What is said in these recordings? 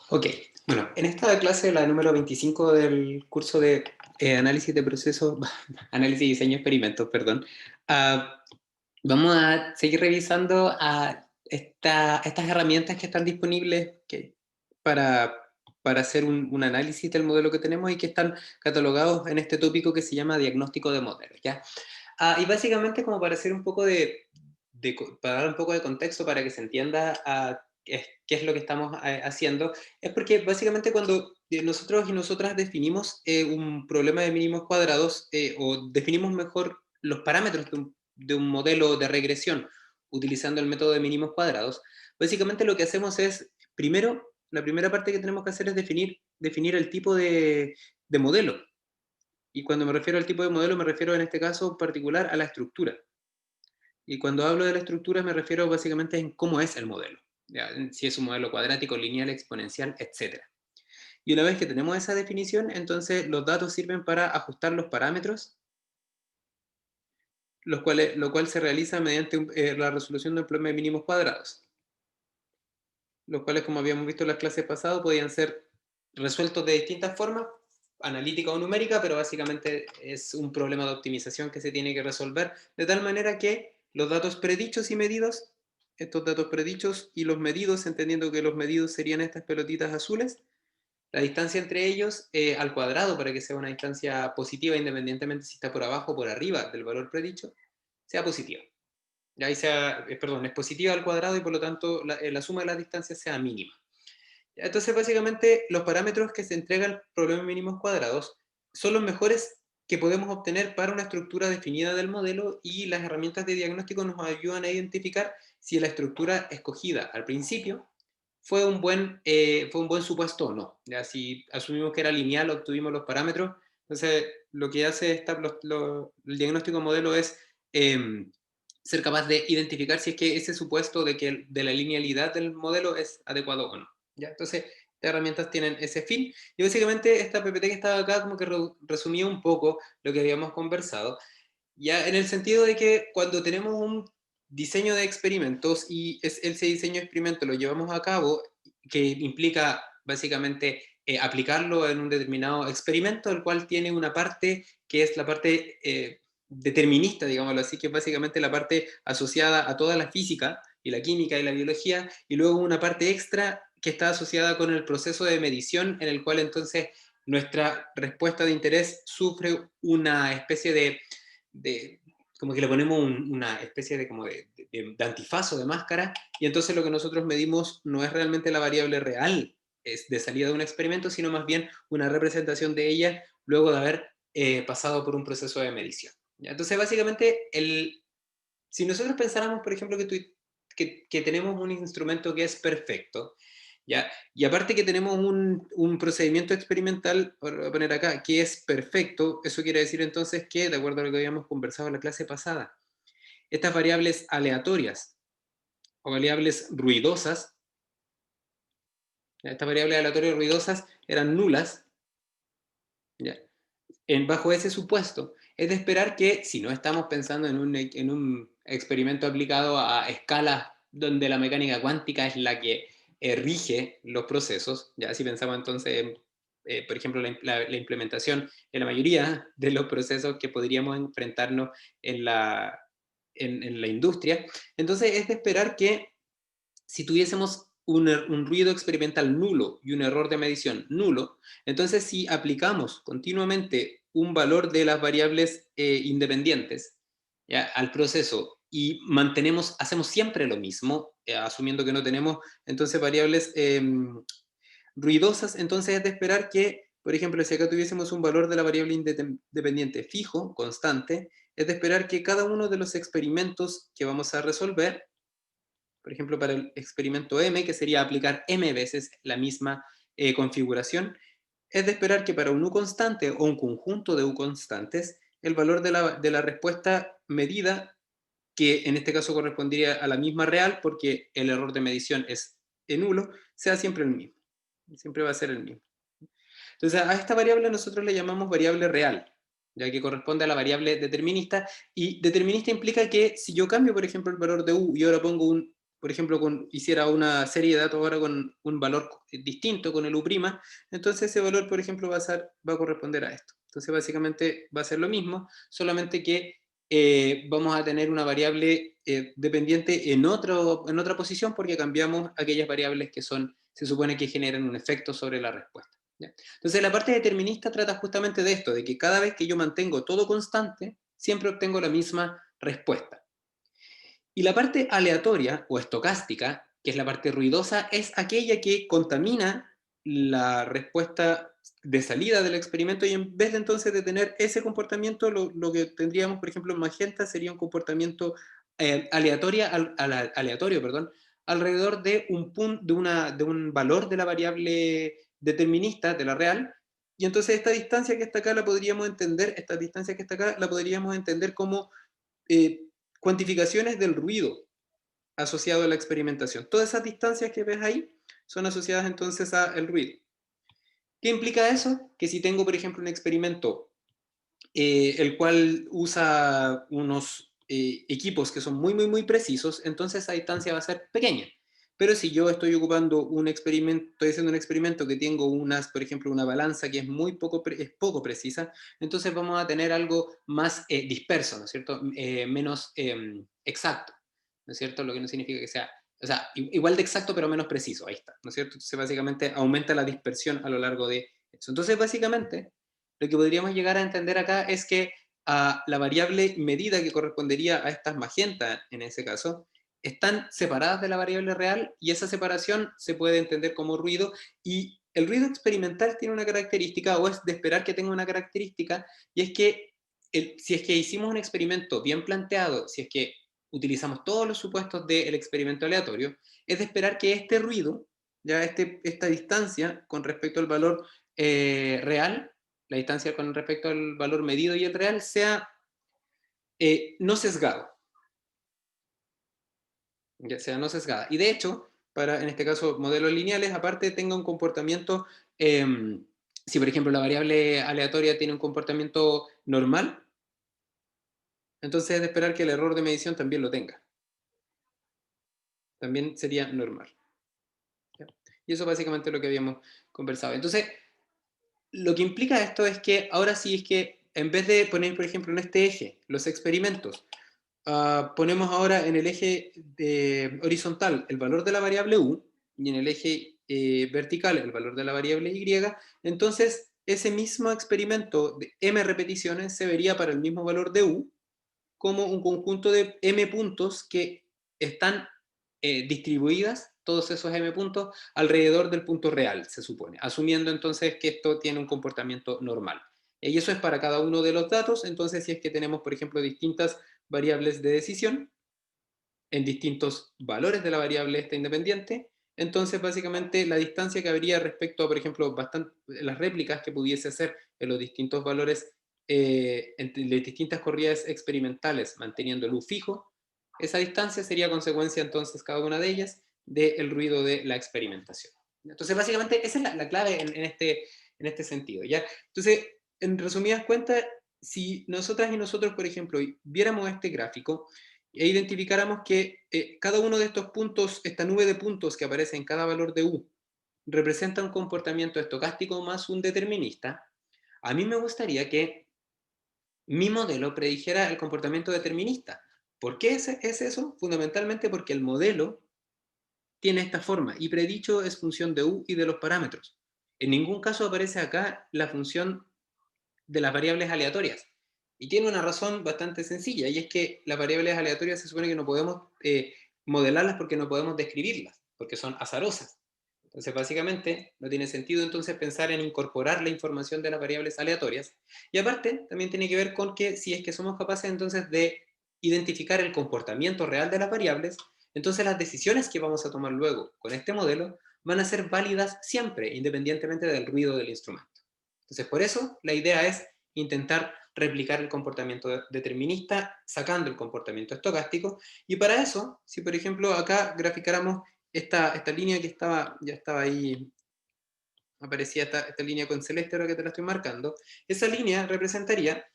Ok, bueno, en esta clase, la número 25 del curso de análisis de procesos, análisis y diseño de experimentos, perdón, ah, vamos a seguir revisando estas herramientas que están disponibles para, para hacer un análisis del modelo que tenemos y que están catalogados en este tópico que se llama diagnóstico de modelos, ¿ya? Y básicamente como para hacer un poco para dar un poco de contexto para que se entienda qué es lo que estamos haciendo, es porque básicamente cuando nosotros y nosotras definimos un problema de mínimos cuadrados o definimos mejor los parámetros de un modelo de regresión utilizando el método de mínimos cuadrados, básicamente lo que hacemos es, primero, la primera parte que tenemos que hacer es definir el tipo de modelo. Y cuando me refiero al tipo de modelo, me refiero en este caso particular a la estructura. Y cuando hablo de la estructura, me refiero básicamente en cómo es el modelo. ¿Ya? Si es un modelo cuadrático, lineal, exponencial, etc. Y una vez que tenemos esa definición, entonces los datos sirven para ajustar los parámetros, lo cual se realiza mediante la resolución de un problema de mínimos cuadrados, los cuales, como habíamos visto en las clases pasadas, podían ser resueltos de distintas formas, analítica o numérica, pero básicamente es un problema de optimización que se tiene que resolver de tal manera que los datos predichos y medidos, estos datos predichos y los medidos, entendiendo que los medidos serían estas pelotitas azules, la distancia entre ellos al cuadrado para que sea una distancia positiva independientemente si está por abajo o por arriba del valor predicho, sea positiva. Ya ahí sea, perdón, es positiva al cuadrado y por lo tanto la suma de las distancias sea mínima. Entonces, básicamente, los parámetros que se entregan al problema de mínimos cuadrados son los mejores que podemos obtener para una estructura definida del modelo y las herramientas de diagnóstico nos ayudan a identificar si la estructura escogida al principio fue un buen supuesto o no. Ya, si asumimos que era lineal, obtuvimos los parámetros, entonces lo que hace el diagnóstico modelo es ser capaz de identificar si es que ese supuesto de la linealidad del modelo es adecuado o no. ¿Ya? Entonces, estas herramientas tienen ese fin. Y básicamente esta PPT que estaba acá como que resumía un poco lo que habíamos conversado, ya en el sentido de que cuando tenemos un diseño de experimentos y ese diseño de experimento lo llevamos a cabo, que implica básicamente aplicarlo en un determinado experimento, el cual tiene una parte que es la parte determinista, digámoslo así, que es básicamente la parte asociada a toda la física y la química y la biología, y luego una parte extra que está asociada con el proceso de medición, en el cual entonces nuestra respuesta de interés sufre una especie de como que le ponemos una especie de, como de antifazo, de máscara, y entonces lo que nosotros medimos no es realmente la variable real es de salida de un experimento, sino más bien una representación de ella luego de haber pasado por un proceso de medición. ¿Ya? Entonces, básicamente, si nosotros pensáramos, por ejemplo, que tenemos un instrumento que es perfecto, ¿ya? Y aparte que tenemos un procedimiento experimental, voy a poner acá, que es perfecto, eso quiere decir entonces que, de acuerdo a lo que habíamos conversado en la clase pasada, estas variables aleatorias o variables ruidosas, ¿ya? Estas variables aleatorias ruidosas eran nulas, ¿ya? Bajo ese supuesto, es de esperar que si no estamos pensando en un experimento aplicado a escalas donde la mecánica cuántica es la que rige los procesos, ya si pensamos entonces en, por ejemplo, la implementación en la mayoría de los procesos que podríamos enfrentarnos en la industria, entonces es de esperar que si tuviésemos un ruido experimental nulo y un error de medición nulo, entonces si aplicamos continuamente un valor de las variables independientes, ¿ya? Al proceso y hacemos siempre lo mismo, asumiendo que no tenemos entonces variables ruidosas, entonces es de esperar que, por ejemplo, si acá tuviésemos un valor de la variable independiente fijo, constante, es de esperar que cada uno de los experimentos que vamos a resolver, por ejemplo, para el experimento M, que sería aplicar M veces la misma configuración, es de esperar que para un U constante o un conjunto de U constantes, el valor de la respuesta medida, que en este caso correspondería a la misma real, porque el error de medición es nulo, sea siempre el mismo. Siempre va a ser el mismo. Entonces, a esta variable nosotros le llamamos variable real, ya que corresponde a la variable determinista, y determinista implica que si yo cambio, por ejemplo, el valor de U y ahora pongo por ejemplo, hiciera una serie de datos ahora con un valor distinto, con el U', entonces ese valor, por ejemplo, va a corresponder a esto. Entonces, básicamente va a ser lo mismo, solamente que vamos a tener una variable dependiente en otra posición porque cambiamos aquellas variables que se supone que generan un efecto sobre la respuesta. ¿Ya? Entonces, la parte determinista trata justamente de esto, de que cada vez que yo mantengo todo constante, siempre obtengo la misma respuesta. Y la parte aleatoria o estocástica, que es la parte ruidosa, es aquella que contamina la respuesta de salida del experimento y en vez de entonces de tener ese comportamiento, lo que tendríamos, por ejemplo, en magenta sería un comportamiento aleatorio, perdón, alrededor de de un valor de la variable determinista, de la real, y entonces esta distancia que está acá la podríamos entender, esta distancia que está acá la podríamos entender como eh, cuantificaciones del ruido asociado a la experimentación. Todas esas distancias que ves ahí son asociadas entonces al ruido. ¿Qué implica eso? Que si tengo, por ejemplo, un experimento el cual usa unos equipos que son muy precisos, entonces esa distancia va a ser pequeña. Pero si yo estoy ocupando un experimento, estoy haciendo un experimento que tengo por ejemplo, una balanza que es poco precisa, entonces vamos a tener algo más disperso, ¿no es cierto? Menos exacto, ¿no es cierto? Lo que no significa que sea, o sea, igual de exacto pero menos preciso, ahí está, ¿no es cierto? Entonces básicamente aumenta la dispersión a lo largo de eso. Entonces básicamente lo que podríamos llegar a entender acá es que la variable medida que correspondería a estas magentas, en ese caso, están separadas de la variable real y esa separación se puede entender como ruido y el ruido experimental tiene una característica o es de esperar que tenga una característica y es que si es que hicimos un experimento bien planteado, si es que utilizamos todos los supuestos del experimento aleatorio, es de esperar que este ruido, ya esta distancia con respecto al valor real, la distancia con respecto al valor medido y el real, sea no sesgado. Ya sea no sesgada. Y de hecho, en este caso, modelos lineales, aparte tenga un comportamiento, eh, si por ejemplo la variable aleatoria tiene un comportamiento normal, entonces es de esperar que el error de medición también lo tenga. También sería normal. ¿Ya? Y eso básicamente es lo que habíamos conversado. Entonces, lo que implica esto es que ahora sí es que en vez de poner, por ejemplo, en este eje los experimentos, ponemos ahora en el eje horizontal el valor de la variable u y en el eje vertical el valor de la variable y, entonces ese mismo experimento de m repeticiones se vería para el mismo valor de u como un conjunto de m puntos que están distribuidas, todos esos m puntos, alrededor del punto real, se supone, asumiendo entonces que esto tiene un comportamiento normal. Y eso es para cada uno de los datos, entonces si es que tenemos, por ejemplo, distintas variables de decisión en distintos valores de la variable esta independiente, entonces básicamente la distancia que habría respecto a, por ejemplo, las réplicas que pudiese hacer en los distintos valores entre las distintas corridas experimentales manteniendo el U fijo, esa distancia sería consecuencia entonces cada una de ellas del ruido de la experimentación. Entonces básicamente esa es la clave en este sentido. ¿Ya? Entonces, en resumidas cuentas, si nosotras y nosotros, por ejemplo, viéramos este gráfico, e identificáramos que cada uno de estos puntos, esta nube de puntos que aparece en cada valor de U, representa un comportamiento estocástico más un determinista, a mí me gustaría que mi modelo predijera el comportamiento determinista. ¿Por qué es eso? Fundamentalmente porque el modelo tiene esta forma y predicho es función de U y de los parámetros. En ningún caso aparece acá la función de las variables aleatorias. Y tiene una razón bastante sencilla, y es que las variables aleatorias se supone que no podemos modelarlas porque no podemos describirlas, porque son azarosas. Entonces, básicamente, no tiene sentido entonces pensar en incorporar la información de las variables aleatorias. Y aparte, también tiene que ver con que si es que somos capaces entonces de identificar el comportamiento real de las variables, entonces las decisiones que vamos a tomar luego con este modelo van a ser válidas siempre, independientemente del ruido del instrumento. Entonces, por eso, la idea es intentar replicar el comportamiento determinista sacando el comportamiento estocástico. Y para eso, si por ejemplo acá graficáramos esta línea que ya estaba ahí, aparecía esta línea con celeste, ahora que te la estoy marcando, esa línea representaría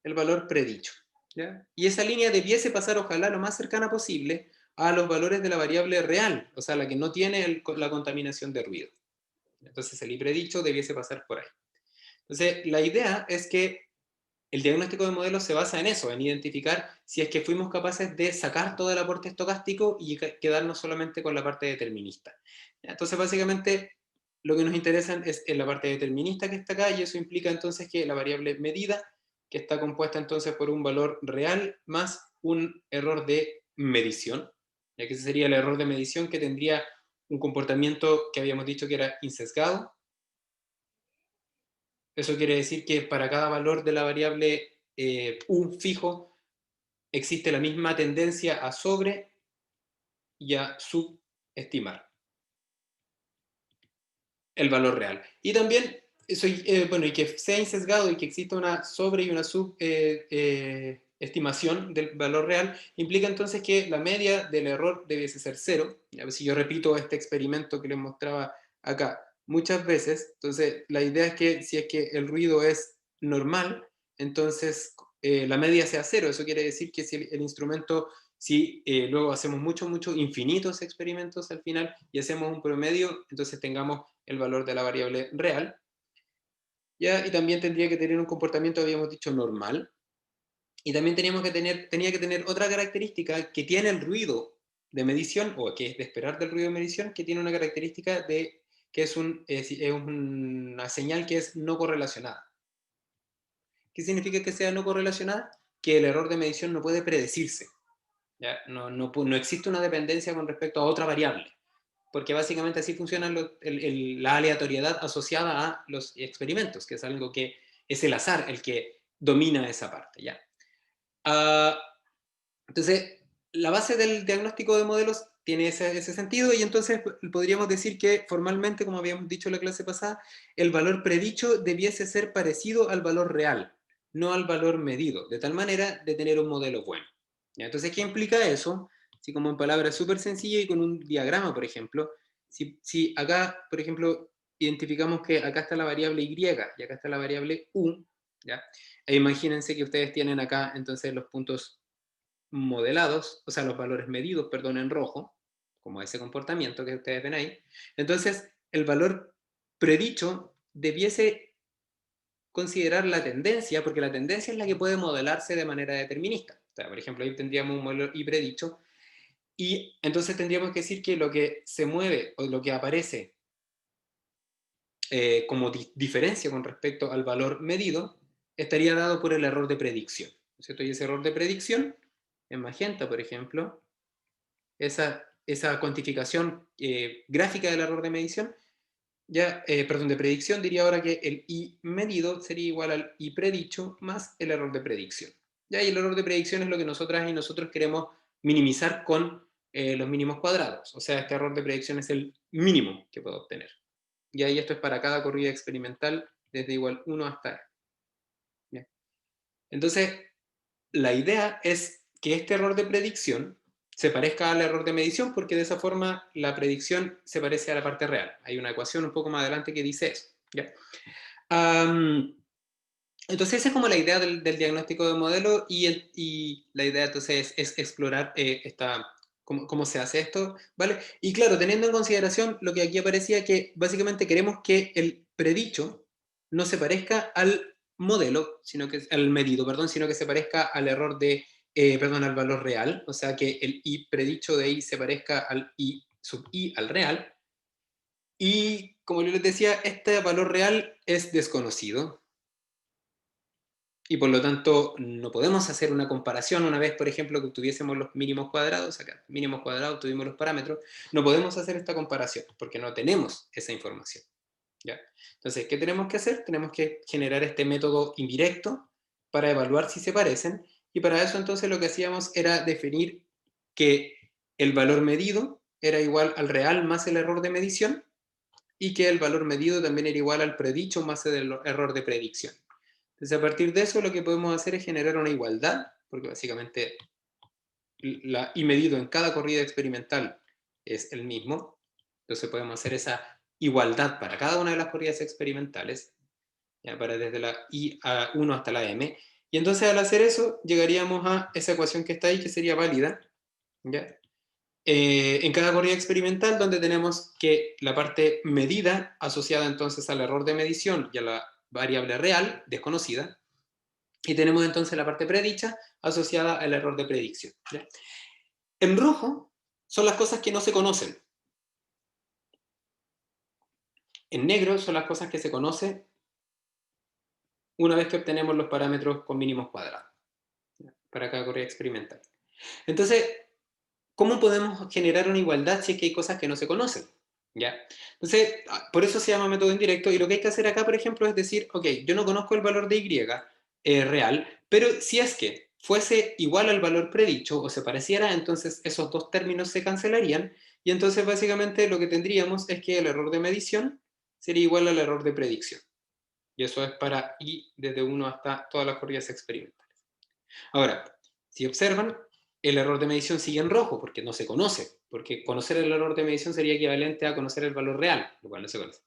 el valor predicho. ¿Ya? Y esa línea debiese pasar, ojalá, lo más cercana posible a los valores de la variable real, o sea, la que no tiene la contaminación de ruido. Entonces el I predicho debiese pasar por ahí. Entonces la idea es que el diagnóstico de modelos se basa en eso, en identificar si es que fuimos capaces de sacar todo el aporte estocástico y quedarnos solamente con la parte determinista. Entonces, básicamente, lo que nos interesa es en la parte determinista que está acá, y eso implica entonces que la variable medida, que está compuesta entonces por un valor real más un error de medición, ya que ese sería el error de medición que tendría un comportamiento que habíamos dicho que era insesgado. Eso quiere decir que para cada valor de la variable u fijo existe la misma tendencia a sobre y a subestimar el valor real. Y también, bueno, y que sea insesgado y que exista una sobre y una subestimación del valor real, implica entonces que la media del error debiese ser cero. A ver si yo repito este experimento que les mostraba acá muchas veces, entonces la idea es que si es que el ruido es normal, entonces la media sea cero. Eso quiere decir que si el instrumento, si luego hacemos muchos, infinitos experimentos al final y hacemos un promedio, entonces tengamos el valor de la variable real, ¿ya? Y también tendría que tener un comportamiento, habíamos dicho, normal, y también tenía que tener otra característica que tiene el ruido de medición, o que es de esperar del ruido de medición, que tiene una característica de que es una señal que es no correlacionada. ¿Qué significa que sea no correlacionada? Que el error de medición no puede predecirse. ¿Ya? No existe una dependencia con respecto a otra variable, porque básicamente así funciona la aleatoriedad asociada a los experimentos, que es algo que es el azar el que domina esa parte. ¿Ya? Uh, entonces, la base del diagnóstico de modelos tiene ese sentido, y entonces podríamos decir que formalmente, como habíamos dicho en la clase pasada, el valor predicho debiese ser parecido al valor real, no al valor medido, de tal manera de tener un modelo bueno. ¿Ya? Entonces, ¿qué implica eso? Si como en palabras súper sencillas y con un diagrama, por ejemplo, si acá, por ejemplo, identificamos que acá está la variable Y y acá está la variable U, ¿ya? E imagínense que ustedes tienen acá entonces los puntos modelados, o sea, los valores medidos, perdón, en rojo, como ese comportamiento que ustedes ven ahí. Entonces, el valor predicho debiese considerar la tendencia, porque la tendencia es la que puede modelarse de manera determinista. O sea, por ejemplo, ahí tendríamos un modelo y predicho, y entonces tendríamos que decir que lo que se mueve o lo que aparece como diferencia con respecto al valor medido estaría dado por el error de predicción. ¿No es cierto? Y ese error de predicción, en magenta, por ejemplo, esa cuantificación gráfica del error de medición, perdón, de predicción, diría ahora que el I medido sería igual al I predicho más el error de predicción. Y el error de predicción es lo que nosotras y nosotros queremos minimizar con los mínimos cuadrados. O sea, este error de predicción es el mínimo que puedo obtener. Y ahí esto es para cada corrida experimental desde igual 1 hasta E. ¿Ya? Entonces, la idea es que este error de predicción se parezca al error de medición, porque de esa forma la predicción se parece a la parte real. Hay una ecuación un poco más adelante que dice eso. ¿Ya? Entonces esa es como la idea del diagnóstico de modelo, y la idea entonces es explorar cómo se hace esto, ¿vale? Y claro, teniendo en consideración lo que aquí aparecía, que básicamente queremos que el predicho no se parezca al modelo, al medido, perdón, sino que se parezca al error perdón, al valor real, o sea que el I predicho de I se parezca al I sub I al real, y como yo les decía, este valor real es desconocido, y por lo tanto no podemos hacer una comparación una vez, por ejemplo, que tuviésemos los mínimos cuadrados, acá, mínimos cuadrados, tuvimos los parámetros, no podemos hacer esta comparación porque no tenemos esa información. ¿Ya? Entonces, ¿qué tenemos que hacer? Tenemos que generar este método indirecto para evaluar si se parecen, y para eso entonces lo que hacíamos era definir que el valor medido era igual al real más el error de medición, y que el valor medido también era igual al predicho más el error de predicción. Entonces, a partir de eso, lo que podemos hacer es generar una igualdad, porque básicamente la I medido en cada corrida experimental es el mismo. Entonces, podemos hacer esa igualdad para cada una de las corridas experimentales, ¿ya? Para desde la I a 1 hasta la M. Y entonces, al hacer eso, llegaríamos a esa ecuación que está ahí, que sería válida, ¿ya? en cada corrida experimental, donde tenemos que la parte medida asociada entonces al error de medición y a la variable real desconocida, y tenemos entonces la parte predicha asociada al error de predicción. ¿Ya? En rojo son las cosas que no se conocen. En negro son las cosas que se conocen una vez que obtenemos los parámetros con mínimos cuadrados, ¿ya? Para cada corrida experimental. Entonces, ¿cómo podemos generar una igualdad si es que hay cosas que no se conocen? ¿Ya? Entonces, por eso se llama método indirecto, y lo que hay que hacer acá, por ejemplo, es decir, ok, yo no conozco el valor de y real, pero si es que fuese igual al valor predicho o se pareciera, entonces esos dos términos se cancelarían, y entonces básicamente lo que tendríamos es que el error de medición sería igual al error de predicción. Y eso es para y desde 1 hasta todas las corridas experimentales. Ahora, si observan, el error de medición sigue en rojo porque no se conoce, porque conocer el error de medición sería equivalente a conocer el valor real, lo cual no se conoce.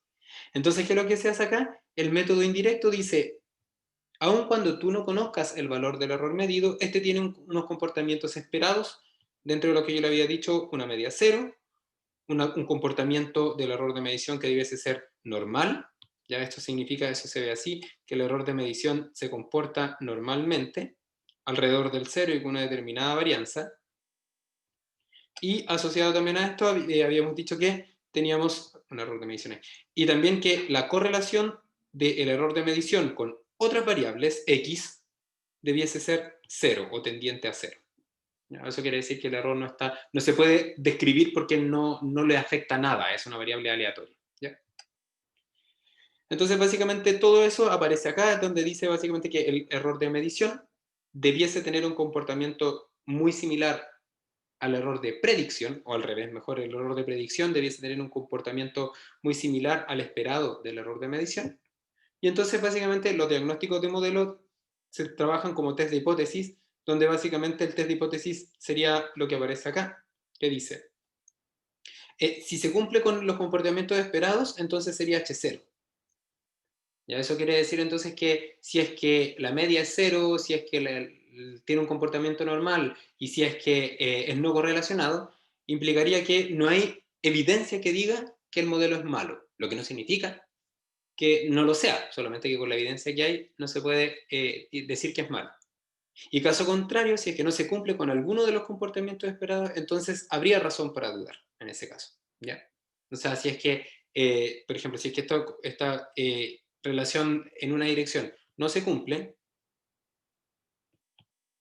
Entonces, ¿qué es lo que se hace acá? El método indirecto dice, aun cuando tú no conozcas el valor del error medido, este tiene unos comportamientos esperados, dentro de lo que yo le había dicho, una media cero, un comportamiento del error de medición que debiese ser normal, ya esto significa, eso se ve así, que el error de medición se comporta normalmente, alrededor del cero y con una determinada varianza, y asociado también a esto, habíamos dicho que teníamos un error de medición ahí, y también que la correlación del error de medición con otras variables, x, debiese ser cero o tendiente a cero. Eso quiere decir que el error no se puede describir porque no le afecta nada, es una variable aleatoria. ¿Ya? Entonces, básicamente, todo eso aparece acá, donde dice básicamente que el error de medición debiese tener un comportamiento muy similar al error de predicción, o al revés, mejor, el error de predicción debiese tener un comportamiento muy similar al esperado del error de medición. Y entonces, básicamente, los diagnósticos de modelo se trabajan como test de hipótesis, donde básicamente el test de hipótesis sería lo que aparece acá, que dice, si se cumple con los comportamientos esperados, entonces sería H0. ¿Ya? Eso quiere decir entonces que si es que la media es cero, si es que tiene un comportamiento normal y si es que es no correlacionado, implicaría que no hay evidencia que diga que el modelo es malo, lo que no significa que no lo sea, solamente que con la evidencia que hay no se puede decir que es malo. Y caso contrario, si es que no se cumple con alguno de los comportamientos esperados, entonces habría razón para dudar en ese caso. ¿Ya? O sea, si es que, por ejemplo, si es que esta relación en una dirección no se cumple,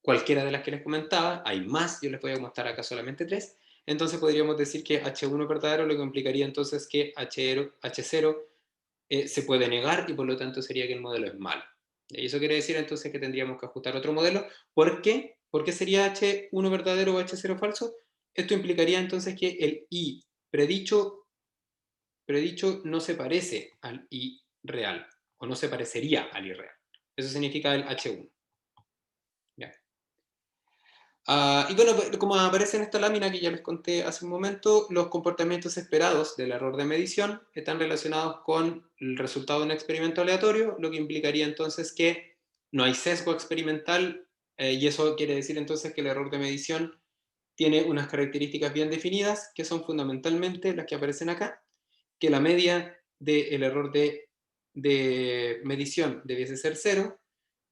cualquiera de las que les comentaba, hay más, yo les voy a mostrar acá solamente tres, entonces podríamos decir que H1 es verdadero, lo que implicaría entonces que H0 se puede negar y por lo tanto sería que el modelo es malo. Y eso quiere decir entonces que tendríamos que ajustar otro modelo. ¿Por qué? ¿Por qué sería H1 verdadero o H0 falso? Esto implicaría entonces que el I predicho no se parece al I real, o no se parecería al I real. Eso significa el H1. ¿Ya? Y bueno, como aparece en esta lámina que ya les conté hace un momento, los comportamientos esperados del error de medición están relacionados con el resultado de un experimento aleatorio, lo que implicaría entonces que no hay sesgo experimental, y eso quiere decir entonces que el error de medición tiene unas características bien definidas, que son fundamentalmente las que aparecen acá, que la media del error de medición debiese ser cero,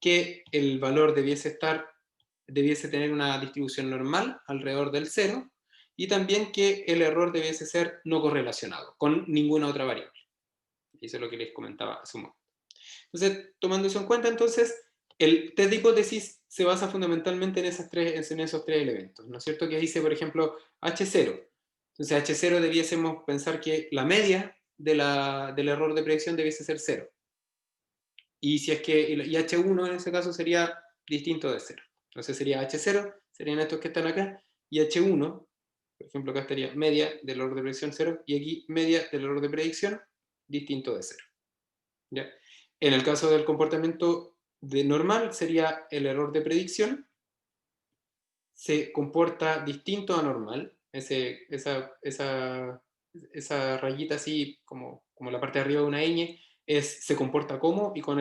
que el valor debiese tener una distribución normal alrededor del cero, y también que el error debiese ser no correlacionado con ninguna otra variable. Eso es lo que les comentaba hace un momento. Entonces, tomando eso en cuenta, entonces, el test de hipótesis se basa fundamentalmente en esos tres elementos, ¿no es cierto? Que dice, por ejemplo, H0. Entonces, H0 debiésemos pensar que la media del error de predicción debiese ser cero. Y si es que y H1 en ese caso sería distinto de cero. Entonces sería H0, serían estos que están acá, y H1, por ejemplo, acá estaría media del error de predicción 0, y aquí media del error de predicción distinto de 0. ¿Ya? En el caso del comportamiento normal, sería el error de predicción, se comporta distinto a normal, esa rayita así, como la parte de arriba de una ñ, se comporta como, y con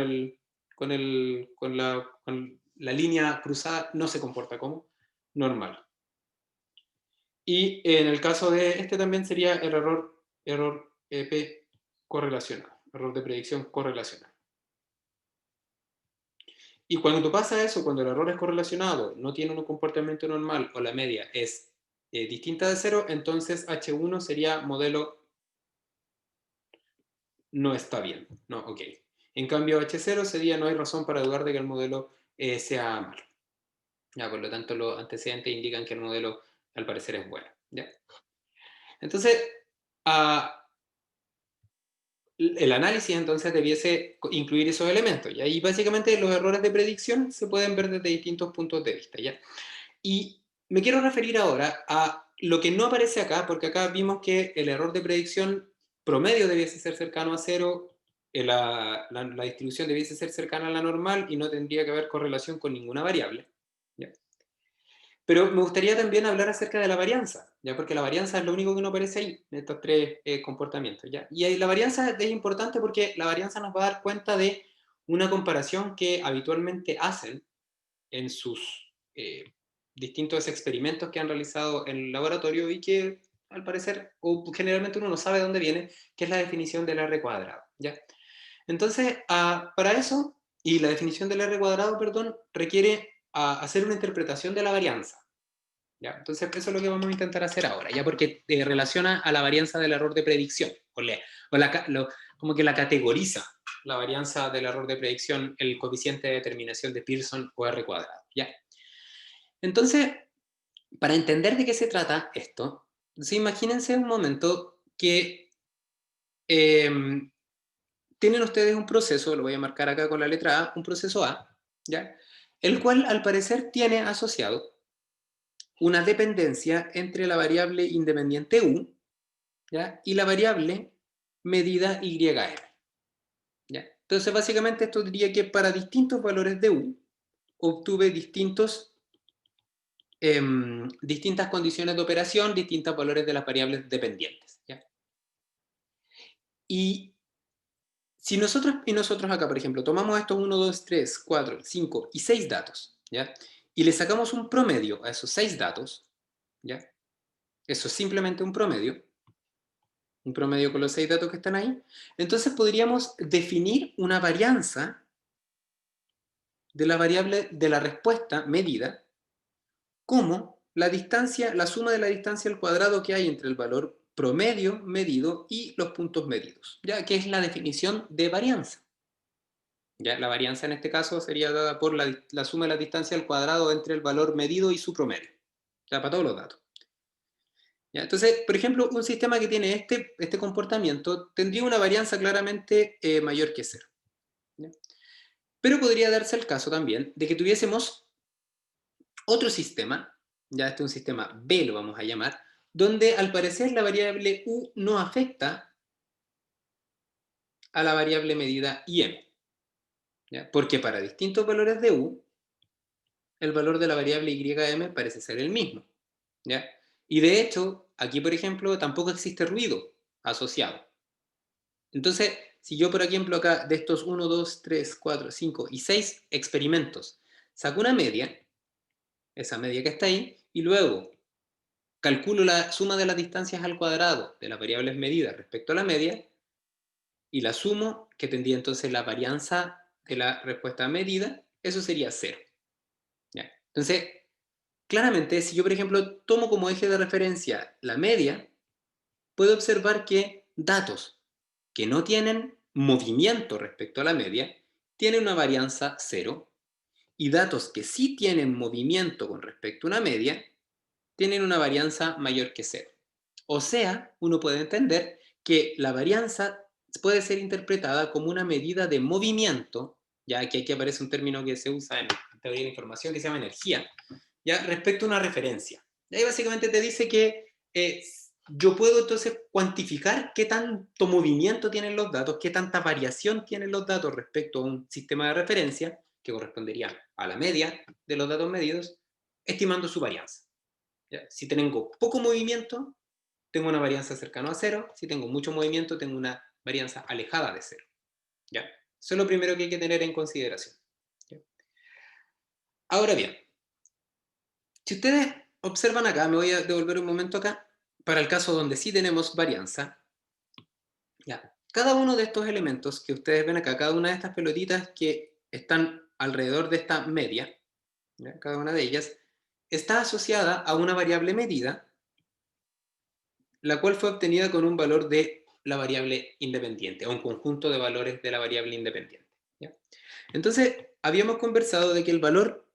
la línea cruzada no se comporta como normal. Y en el caso de este también sería el error P correlacionado, error de predicción correlacional. Y cuando pasa eso, cuando el error es correlacionado, no tiene un comportamiento normal o la media es distinta de cero, entonces H1 sería modelo no está bien, no, ok. En cambio H0 sería no hay razón para dudar de que el modelo sea malo. Ya, por lo tanto, los antecedentes indican que el modelo al parecer es bueno. ¿Ya? Entonces, el análisis entonces debiese incluir esos elementos. ¿Ya? Y básicamente los errores de predicción se pueden ver desde distintos puntos de vista. ¿Ya? Y me quiero referir ahora a lo que no aparece acá, porque acá vimos que el error de predicción promedio debiese ser cercano a cero, la distribución debiese ser cercana a la normal y no tendría que haber correlación con ninguna variable. ¿Ya? Pero me gustaría también hablar acerca de la varianza, ¿ya? Porque la varianza es lo único que no aparece ahí, en estos tres comportamientos. ¿Ya? Y ahí la varianza es importante porque la varianza nos va a dar cuenta de una comparación que habitualmente hacen en sus distintos experimentos que han realizado en el laboratorio y que al parecer, o generalmente uno no sabe de dónde viene, que es la definición del R cuadrado. ¿Ya? Entonces, para eso, y la definición del R cuadrado, perdón, requiere hacer una interpretación de la varianza. ¿Ya? Entonces, eso es lo que vamos a intentar hacer ahora, ya porque relaciona a la varianza del error de predicción, como que la categoriza, la varianza del error de predicción, el coeficiente de determinación de Pearson o R cuadrado. ¿Ya? Entonces, para entender de qué se trata esto, ¿sí? Imagínense un momento que tienen ustedes un proceso, lo voy a marcar acá con la letra A, un proceso A, ¿ya? El cual al parecer tiene asociado una dependencia entre la variable independiente U, ¿ya? Y la variable medida YM. ¿Ya? Entonces, básicamente esto diría que para distintos valores de U, obtuve distintas condiciones de operación, distintos valores de las variables dependientes. ¿Ya? Y si nosotros acá, por ejemplo, tomamos estos 1, 2, 3, 4, 5 y 6 datos, ¿ya? Y le sacamos un promedio a esos 6 datos, ¿ya? Eso es simplemente un promedio con los 6 datos que están ahí, entonces podríamos definir una varianza de la variable de la respuesta medida como la distancia, la suma de la distancia al cuadrado que hay entre el valor promedio medido y los puntos medidos, ya que es la definición de varianza. Ya, la varianza en este caso sería dada por la suma de la distancia al cuadrado entre el valor medido y su promedio. Ya, para todos los datos. ¿Ya? Entonces, por ejemplo, un sistema que tiene este comportamiento tendría una varianza claramente mayor que cero. ¿Ya? Pero podría darse el caso también de que tuviésemos otro sistema, ya este es un sistema B lo vamos a llamar, donde al parecer la variable U no afecta a la variable medida IM. ¿Ya? Porque para distintos valores de U, el valor de la variable YM parece ser el mismo. ¿Ya? Y de hecho, aquí por ejemplo, tampoco existe ruido asociado. Entonces, si yo por ejemplo acá de estos 1, 2, 3, 4, 5 y 6 experimentos saco una media, esa media que está ahí, y luego calculo la suma de las distancias al cuadrado de las variables medidas respecto a la media, y la sumo, que tendría entonces la varianza de la respuesta medida, eso sería cero. ¿Ya? Entonces, claramente, si yo por ejemplo tomo como eje de referencia la media, puedo observar que datos que no tienen movimiento respecto a la media tienen una varianza cero, y datos que sí tienen movimiento con respecto a una media tienen una varianza mayor que cero. O sea, uno puede entender que la varianza puede ser interpretada como una medida de movimiento, ya que aquí aparece un término que se usa en teoría de la información que se llama energía, ya respecto a una referencia. Y ahí básicamente te dice que yo puedo entonces cuantificar qué tanto movimiento tienen los datos, qué tanta variación tienen los datos respecto a un sistema de referencia, que correspondería a la media de los datos medidos, estimando su varianza. ¿Ya? Si tengo poco movimiento, tengo una varianza cercana a cero. Si tengo mucho movimiento, tengo una varianza alejada de cero. ¿Ya? Eso es lo primero que hay que tener en consideración. ¿Ya? Ahora bien, si ustedes observan acá, me voy a devolver un momento acá, para el caso donde sí tenemos varianza, ya, cada uno de estos elementos que ustedes ven acá, cada una de estas pelotitas que están alrededor de esta media, ¿ya? Cada una de ellas, está asociada a una variable medida, la cual fue obtenida con un valor de la variable independiente, o un conjunto de valores de la variable independiente. ¿Ya? Entonces, habíamos conversado de que el valor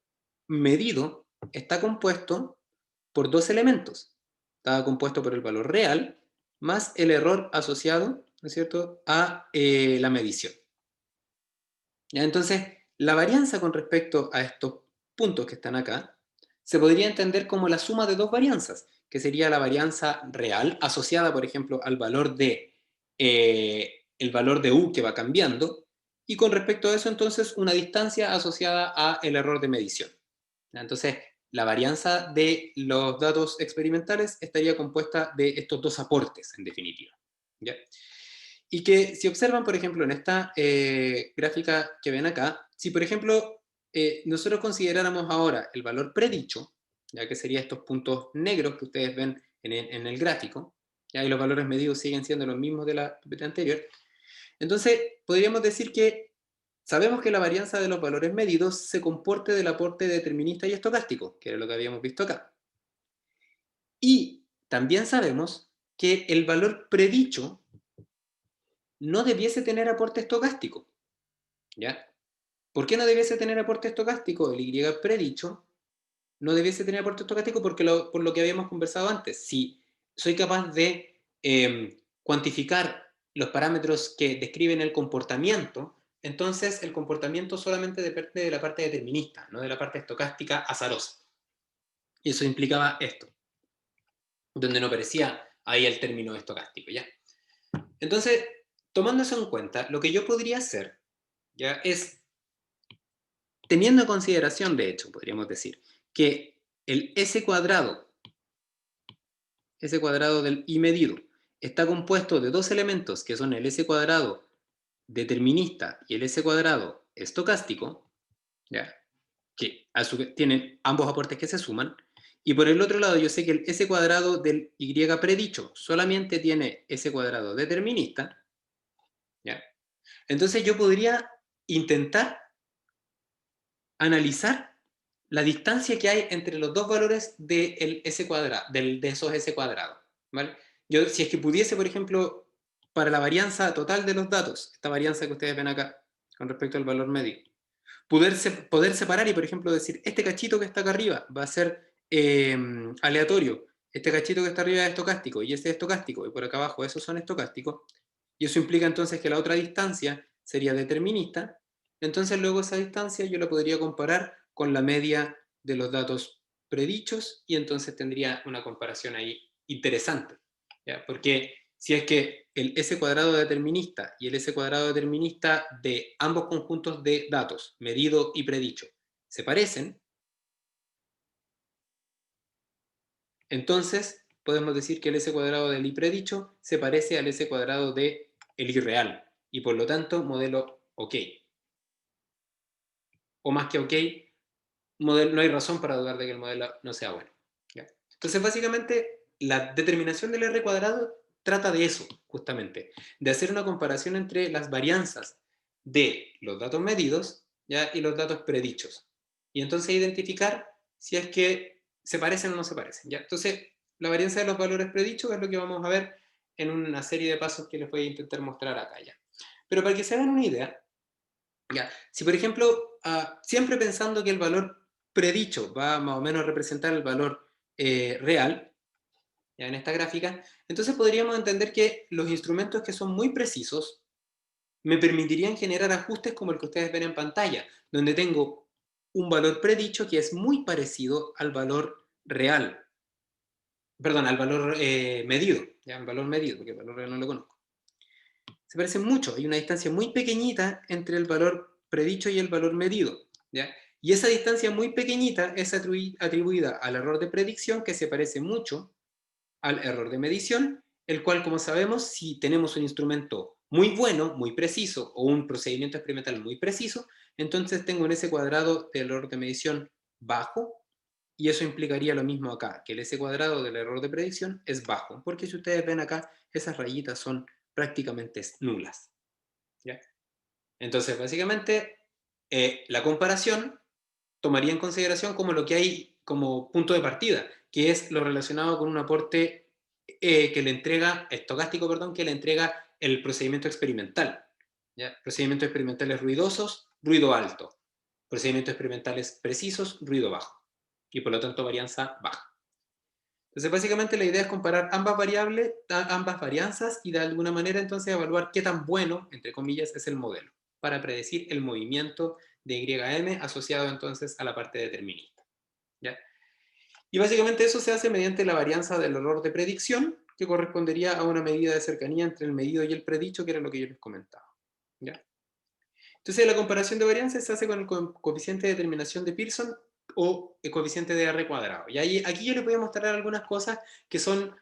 medido está compuesto por dos elementos. Estaba compuesto por el valor real más el error asociado, ¿no es cierto?, a la medición. ¿Ya? Entonces, la varianza con respecto a estos puntos que están acá se podría entender como la suma de dos varianzas, que sería la varianza real asociada, por ejemplo, al valor de el valor de u que va cambiando, y con respecto a eso, entonces, una distancia asociada a el error de medición. ¿Ya? Entonces, la varianza de los datos experimentales estaría compuesta de estos dos aportes, en definitiva. ¿Ya? Y que si observan, por ejemplo, en esta gráfica que ven acá, si por ejemplo nosotros consideráramos ahora el valor predicho, ya que serían estos puntos negros que ustedes ven en el gráfico, ya, y los valores medidos siguen siendo los mismos de la PPT anterior, entonces podríamos decir que sabemos que la varianza de los valores medidos se comporte del aporte determinista y estocástico, que era lo que habíamos visto acá. Y también sabemos que el valor predicho no debiese tener aporte estocástico, ¿ya? ¿Por qué no debiese tener aporte estocástico? El Y predicho no debiese tener aporte estocástico porque por lo que habíamos conversado antes. Si soy capaz de cuantificar los parámetros que describen el comportamiento, entonces el comportamiento solamente depende de la parte determinista, no de la parte estocástica azarosa. Y eso implicaba esto, donde no aparecía ahí el término estocástico, ¿ya? Entonces, tomando eso en cuenta, lo que yo podría hacer, ¿ya?, es, teniendo en consideración, de hecho, podríamos decir, que el S cuadrado del I medido, está compuesto de dos elementos que son el S cuadrado determinista y el S cuadrado estocástico, ¿ya?, que a su vez tienen ambos aportes que se suman, y por el otro lado yo sé que el S cuadrado del Y predicho solamente tiene S cuadrado determinista, ¿ya? Entonces yo podría intentar analizar la distancia que hay entre los dos valores de S cuadrado, de esos S cuadrados, ¿vale? Yo, si es que pudiese, por ejemplo, para la varianza total de los datos, esta varianza que ustedes ven acá, con respecto al valor medio, poder separar y, por ejemplo, decir, este cachito que está acá arriba va a ser aleatorio, este cachito que está arriba es estocástico, y este es estocástico, y por acá abajo esos son estocásticos, y eso implica entonces que la otra distancia sería determinista, entonces luego esa distancia yo la podría comparar con la media de los datos predichos, y entonces tendría una comparación ahí interesante, ¿ya? Porque si es que el S cuadrado determinista y el S cuadrado determinista de ambos conjuntos de datos, medido y predicho, se parecen, entonces podemos decir que el S cuadrado del I predicho se parece al S cuadrado del I real, y por lo tanto modelo OK. O más que OK, no hay razón para dudar de que el modelo no sea bueno, ¿ya? Entonces básicamente la determinación del R cuadrado trata de eso, justamente, de hacer una comparación entre las varianzas de los datos medidos, ¿ya?, y los datos predichos, y entonces identificar si es que se parecen o no se parecen, ¿ya? Entonces la varianza de los valores predichos es lo que vamos a ver en una serie de pasos que les voy a intentar mostrar acá, ¿ya? Pero para que se hagan una idea, ¿ya?, si por ejemplo, siempre pensando que el valor predicho va más o menos a representar el valor real, ¿ya?, en esta gráfica, entonces podríamos entender que los instrumentos que son muy precisos me permitirían generar ajustes como el que ustedes ven en pantalla, donde tengo un valor predicho que es muy parecido al valor real, perdón, al valor medido, ¿ya?, el valor medido, porque el valor real no lo conozco. Se parecen mucho, hay una distancia muy pequeñita entre el valor predicho y el valor medido, ¿ya? Y esa distancia muy pequeñita es atribuida al error de predicción, que se parece mucho al error de medición, el cual, como sabemos, si tenemos un instrumento muy bueno, muy preciso, o un procedimiento experimental muy preciso, entonces tengo en ese cuadrado del error de medición bajo, Y eso implicaría lo mismo acá, que el S cuadrado del error de predicción es bajo, porque si ustedes ven acá, esas rayitas son prácticamente nulas. ¿Ya? Entonces, básicamente, la comparación tomaría en consideración como lo que hay como punto de partida, que es lo relacionado con un aporte que le entrega, estocástico, perdón, que le entrega el procedimiento experimental. ¿Ya? Procedimientos experimentales ruidosos, ruido alto. Procedimientos experimentales precisos, ruido bajo. Y por lo tanto, varianza baja. Entonces, básicamente la idea es comparar ambas variables, ambas varianzas y de alguna manera entonces evaluar qué tan bueno, entre comillas, es el modelo para predecir el movimiento de YM asociado entonces a la parte determinista. ¿Ya? Y básicamente eso se hace mediante la varianza del error de predicción, que correspondería a una medida de cercanía entre el medido y el predicho, que era lo que yo les comentaba. ¿Ya? Entonces la comparación de varianzas se hace con el coeficiente de determinación de Pearson o el coeficiente de R cuadrado. Y ahí, aquí yo les voy a mostrar algunas cosas que son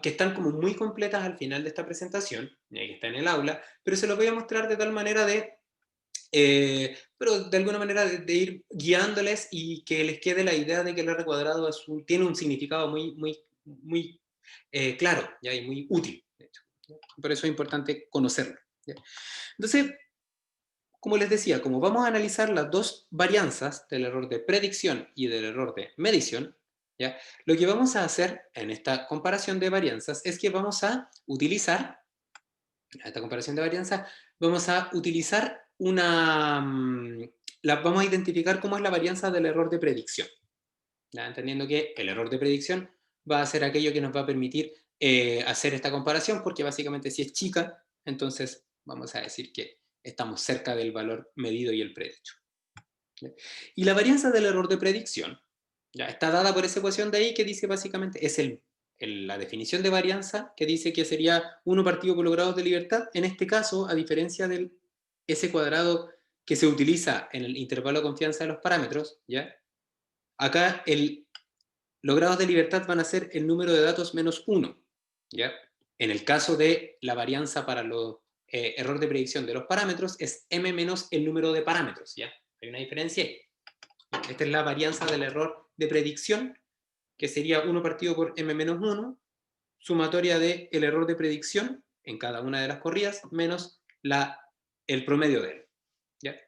que están como muy completas al final de esta presentación, que está en el aula, pero se los voy a mostrar de tal manera pero de alguna manera de ir guiándoles y que les quede la idea de que el R cuadrado tiene un significado muy claro, ¿ya? Y muy útil, de hecho. ¿Ya? Por eso es importante conocerlo. ¿Ya? Entonces, como les decía, como vamos a analizar las dos varianzas del error de predicción y del error de medición, ¿ya? Lo que vamos a hacer en esta comparación de varianzas es que vamos a utilizar, esta comparación de varianzas, vamos a utilizar vamos a identificar cómo es la varianza del error de predicción, ¿ya? Entendiendo que el error de predicción va a ser aquello que nos va a permitir hacer esta comparación, porque básicamente si es chica, entonces vamos a decir que estamos cerca del valor medido y el predicho. ¿Ya? Y la varianza del error de predicción ya está dada por esa ecuación de ahí que dice básicamente, es la definición de varianza que dice que sería 1 partido por los grados de libertad. En este caso, a diferencia del S cuadrado que se utiliza en el intervalo de confianza de los parámetros, ¿ya? Acá los grados de libertad van a ser el número de datos menos 1. ¿Ya? En el caso de la varianza para los error de predicción de los parámetros es m menos el número de parámetros. ¿Ya? Hay una diferencia ahí. Esta es la varianza del error de predicción, que sería 1 partido por m menos 1, sumatoria del error de predicción en cada una de las corridas, menos el promedio de él. ¿Ya?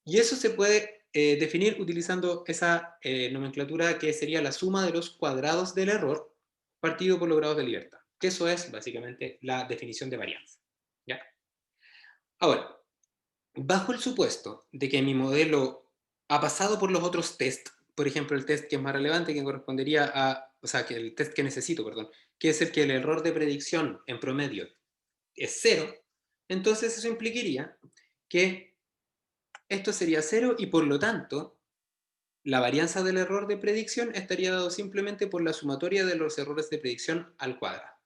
Y eso se puede definir utilizando esa nomenclatura que sería la suma de los cuadrados del error partido por los grados de libertad. Que eso es básicamente la definición de varianza. ¿Ya? Ahora, bajo el supuesto de que mi modelo ha pasado por los otros test, por ejemplo, el test que es más relevante, que correspondería a, o sea, que el test que necesito, perdón, que es el que el error de predicción en promedio es 0, entonces eso implicaría que esto sería 0 y por lo tanto la varianza del error de predicción estaría dado simplemente por la sumatoria de los errores de predicción al cuadrado.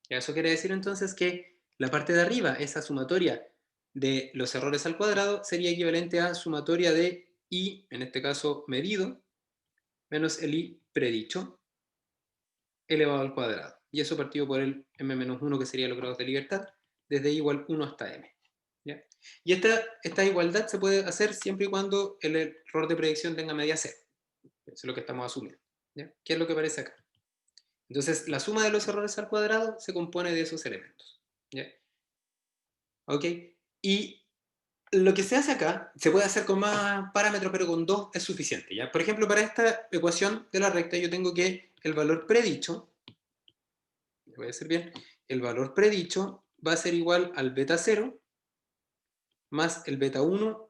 Eso quiere decir entonces que la parte de arriba, esa sumatoria de los errores al cuadrado, sería equivalente a sumatoria de i, en este caso medido, menos el i predicho, elevado al cuadrado. Y eso partido por el m-1, que sería los grados de libertad, desde i igual 1 hasta m. ¿Ya? Y esta igualdad se puede hacer siempre y cuando el error de predicción tenga media 0. Eso es lo que estamos asumiendo. ¿Ya? ¿Qué es lo que aparece acá? Entonces, la suma de los errores al cuadrado se compone de esos elementos. ¿Ya? ¿Ok? Y lo que se hace acá, se puede hacer con más parámetros, pero con dos es suficiente. ¿Ya? Por ejemplo, para esta ecuación de la recta, yo tengo que el valor predicho, voy a hacer bien, el valor predicho va a ser igual al beta 0 más el beta 1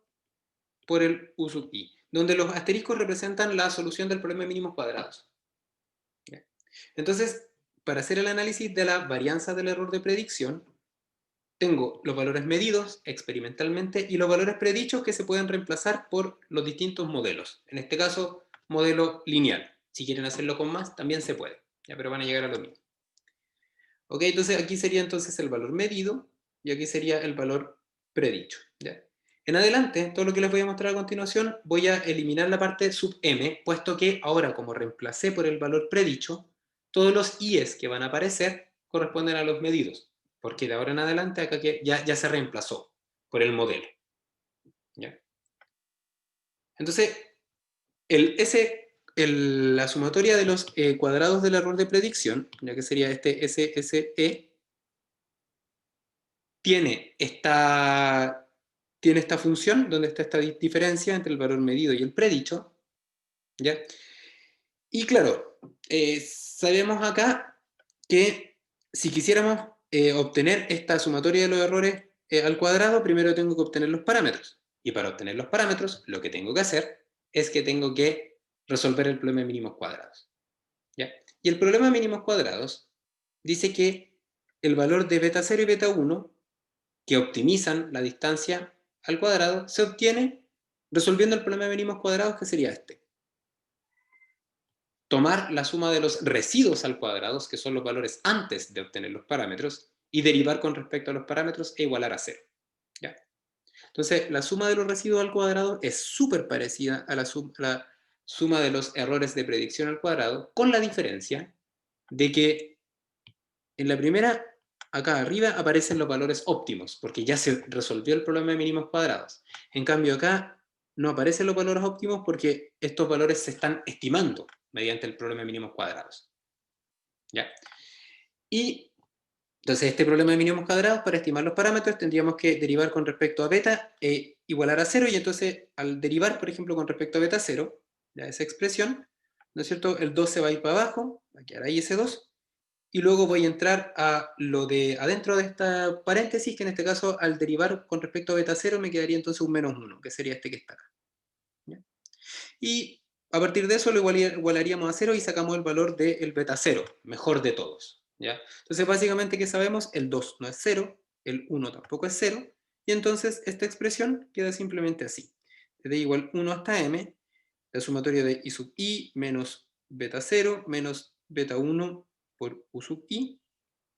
por el u sub i, donde los asteriscos representan la solución del problema de mínimos cuadrados. ¿Ya? Entonces, para hacer el análisis de la varianza del error de predicción, tengo los valores medidos experimentalmente y los valores predichos que se pueden reemplazar por los distintos modelos. En este caso, modelo lineal. Si quieren hacerlo con más, también se puede, ¿ya? Pero van a llegar a lo mismo. Ok, entonces aquí sería entonces el valor medido y aquí sería el valor predicho. ¿Ya? En adelante, todo lo que les voy a mostrar a continuación, voy a eliminar la parte sub m, puesto que ahora, como reemplacé por el valor predicho, todos los i's que van a aparecer corresponden a los medidos, porque de ahora en adelante acá que ya se reemplazó por el modelo. ¿Ya? Entonces, el S la sumatoria de los cuadrados del error de predicción, ya que sería este SSE, tiene esta función, donde está esta diferencia entre el valor medido y el predicho, ¿ya? Y claro, sabemos acá que si quisiéramos obtener esta sumatoria de los errores al cuadrado, primero tengo que obtener los parámetros. Y para obtener los parámetros, lo que tengo que hacer es que tengo que resolver el problema de mínimos cuadrados, ¿ya? Y el problema de mínimos cuadrados dice que el valor de beta 0 y beta 1, que optimizan la distancia al cuadrado, se obtiene resolviendo el problema de mínimos cuadrados, que sería este. Tomar la suma de los residuos al cuadrado, que son los valores antes de obtener los parámetros, y derivar con respecto a los parámetros e igualar a 0. ¿Ya? Entonces, la suma de los residuos al cuadrado es súper parecida a la suma de los errores de predicción al cuadrado, con la diferencia de que en la primera, acá arriba, aparecen los valores óptimos, porque ya se resolvió el problema de mínimos cuadrados. En cambio, acá no aparecen los valores óptimos porque estos valores se están estimando mediante el problema de mínimos cuadrados. ¿Ya? Y entonces este problema de mínimos cuadrados, para estimar los parámetros, tendríamos que derivar con respecto a beta igualar a 0, y entonces al derivar, por ejemplo, con respecto a beta 0, ya esa expresión, ¿no es cierto? El 2 se va a ir para abajo, va a quedar ahí ese 2, y luego voy a entrar a lo de adentro de esta paréntesis, que en este caso al derivar con respecto a beta 0 me quedaría entonces un menos 1, que sería este que está acá. ¿Ya? Y a partir de eso lo igualaríamos a 0 y sacamos el valor del beta 0, mejor de todos. ¿Ya? Entonces básicamente, ¿qué sabemos? El 2 no es 0, el 1 tampoco es 0, y entonces esta expresión queda simplemente así. De igual 1 hasta m, la sumatoria de i sub i menos beta 0 menos beta 1 por u sub i,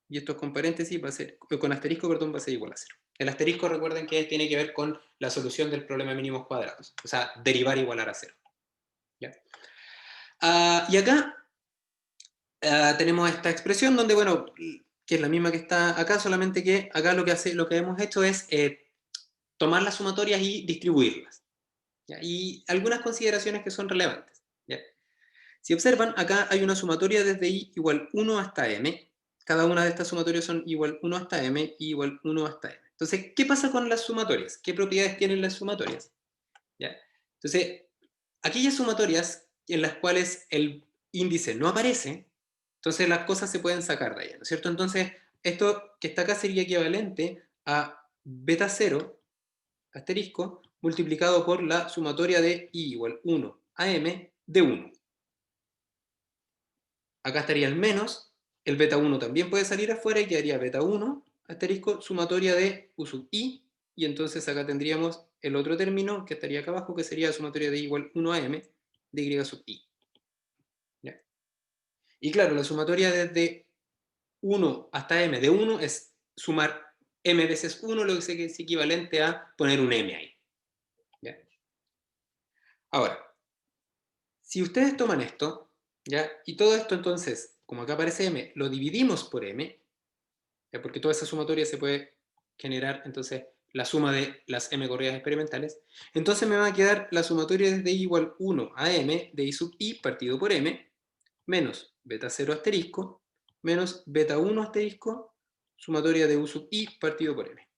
y esto con paréntesis va a ser, con asterisco, perdón, va a ser igual a 0. El asterisco, recuerden que tiene que ver con la solución del problema de mínimos cuadrados, o sea, derivar e igualar a 0. ¿Ya? Y acá tenemos esta expresión donde, bueno, que es la misma que está acá, solamente que acá lo que hemos hecho es tomar las sumatorias y distribuirlas. ¿Ya? Y algunas consideraciones que son relevantes. ¿Ya? Si observan, acá hay una sumatoria desde i igual 1 hasta m. Cada una de estas sumatorias son igual 1 hasta m y igual 1 hasta m. Entonces, ¿qué pasa con las sumatorias? ¿Qué propiedades tienen las sumatorias? ¿Ya? Entonces, aquellas sumatorias en las cuales el índice no aparece, entonces las cosas se pueden sacar de ahí, ¿no es cierto? Entonces, esto que está acá sería equivalente a beta 0 asterisco multiplicado por la sumatoria de i igual 1 a m de 1. Acá estaría el menos, el beta 1 también puede salir afuera y quedaría beta 1 asterisco sumatoria de u sub i, y entonces acá tendríamos el otro término que estaría acá abajo, que sería sumatoria de i igual 1 a m de y sub i. ¿Ya? Y claro, la sumatoria desde 1 hasta m de 1 es sumar m veces 1, lo que es equivalente a poner un m ahí. ¿Ya? Ahora, si ustedes toman esto, ¿ya? Y todo esto entonces, como acá aparece m, lo dividimos por m, ¿ya? Porque toda esa sumatoria se puede generar, entonces, la suma de las m corridas experimentales, entonces me va a quedar la sumatoria desde i igual 1 a m de i sub i partido por m, menos beta 0 asterisco, menos beta 1 asterisco, sumatoria de u sub i partido por m.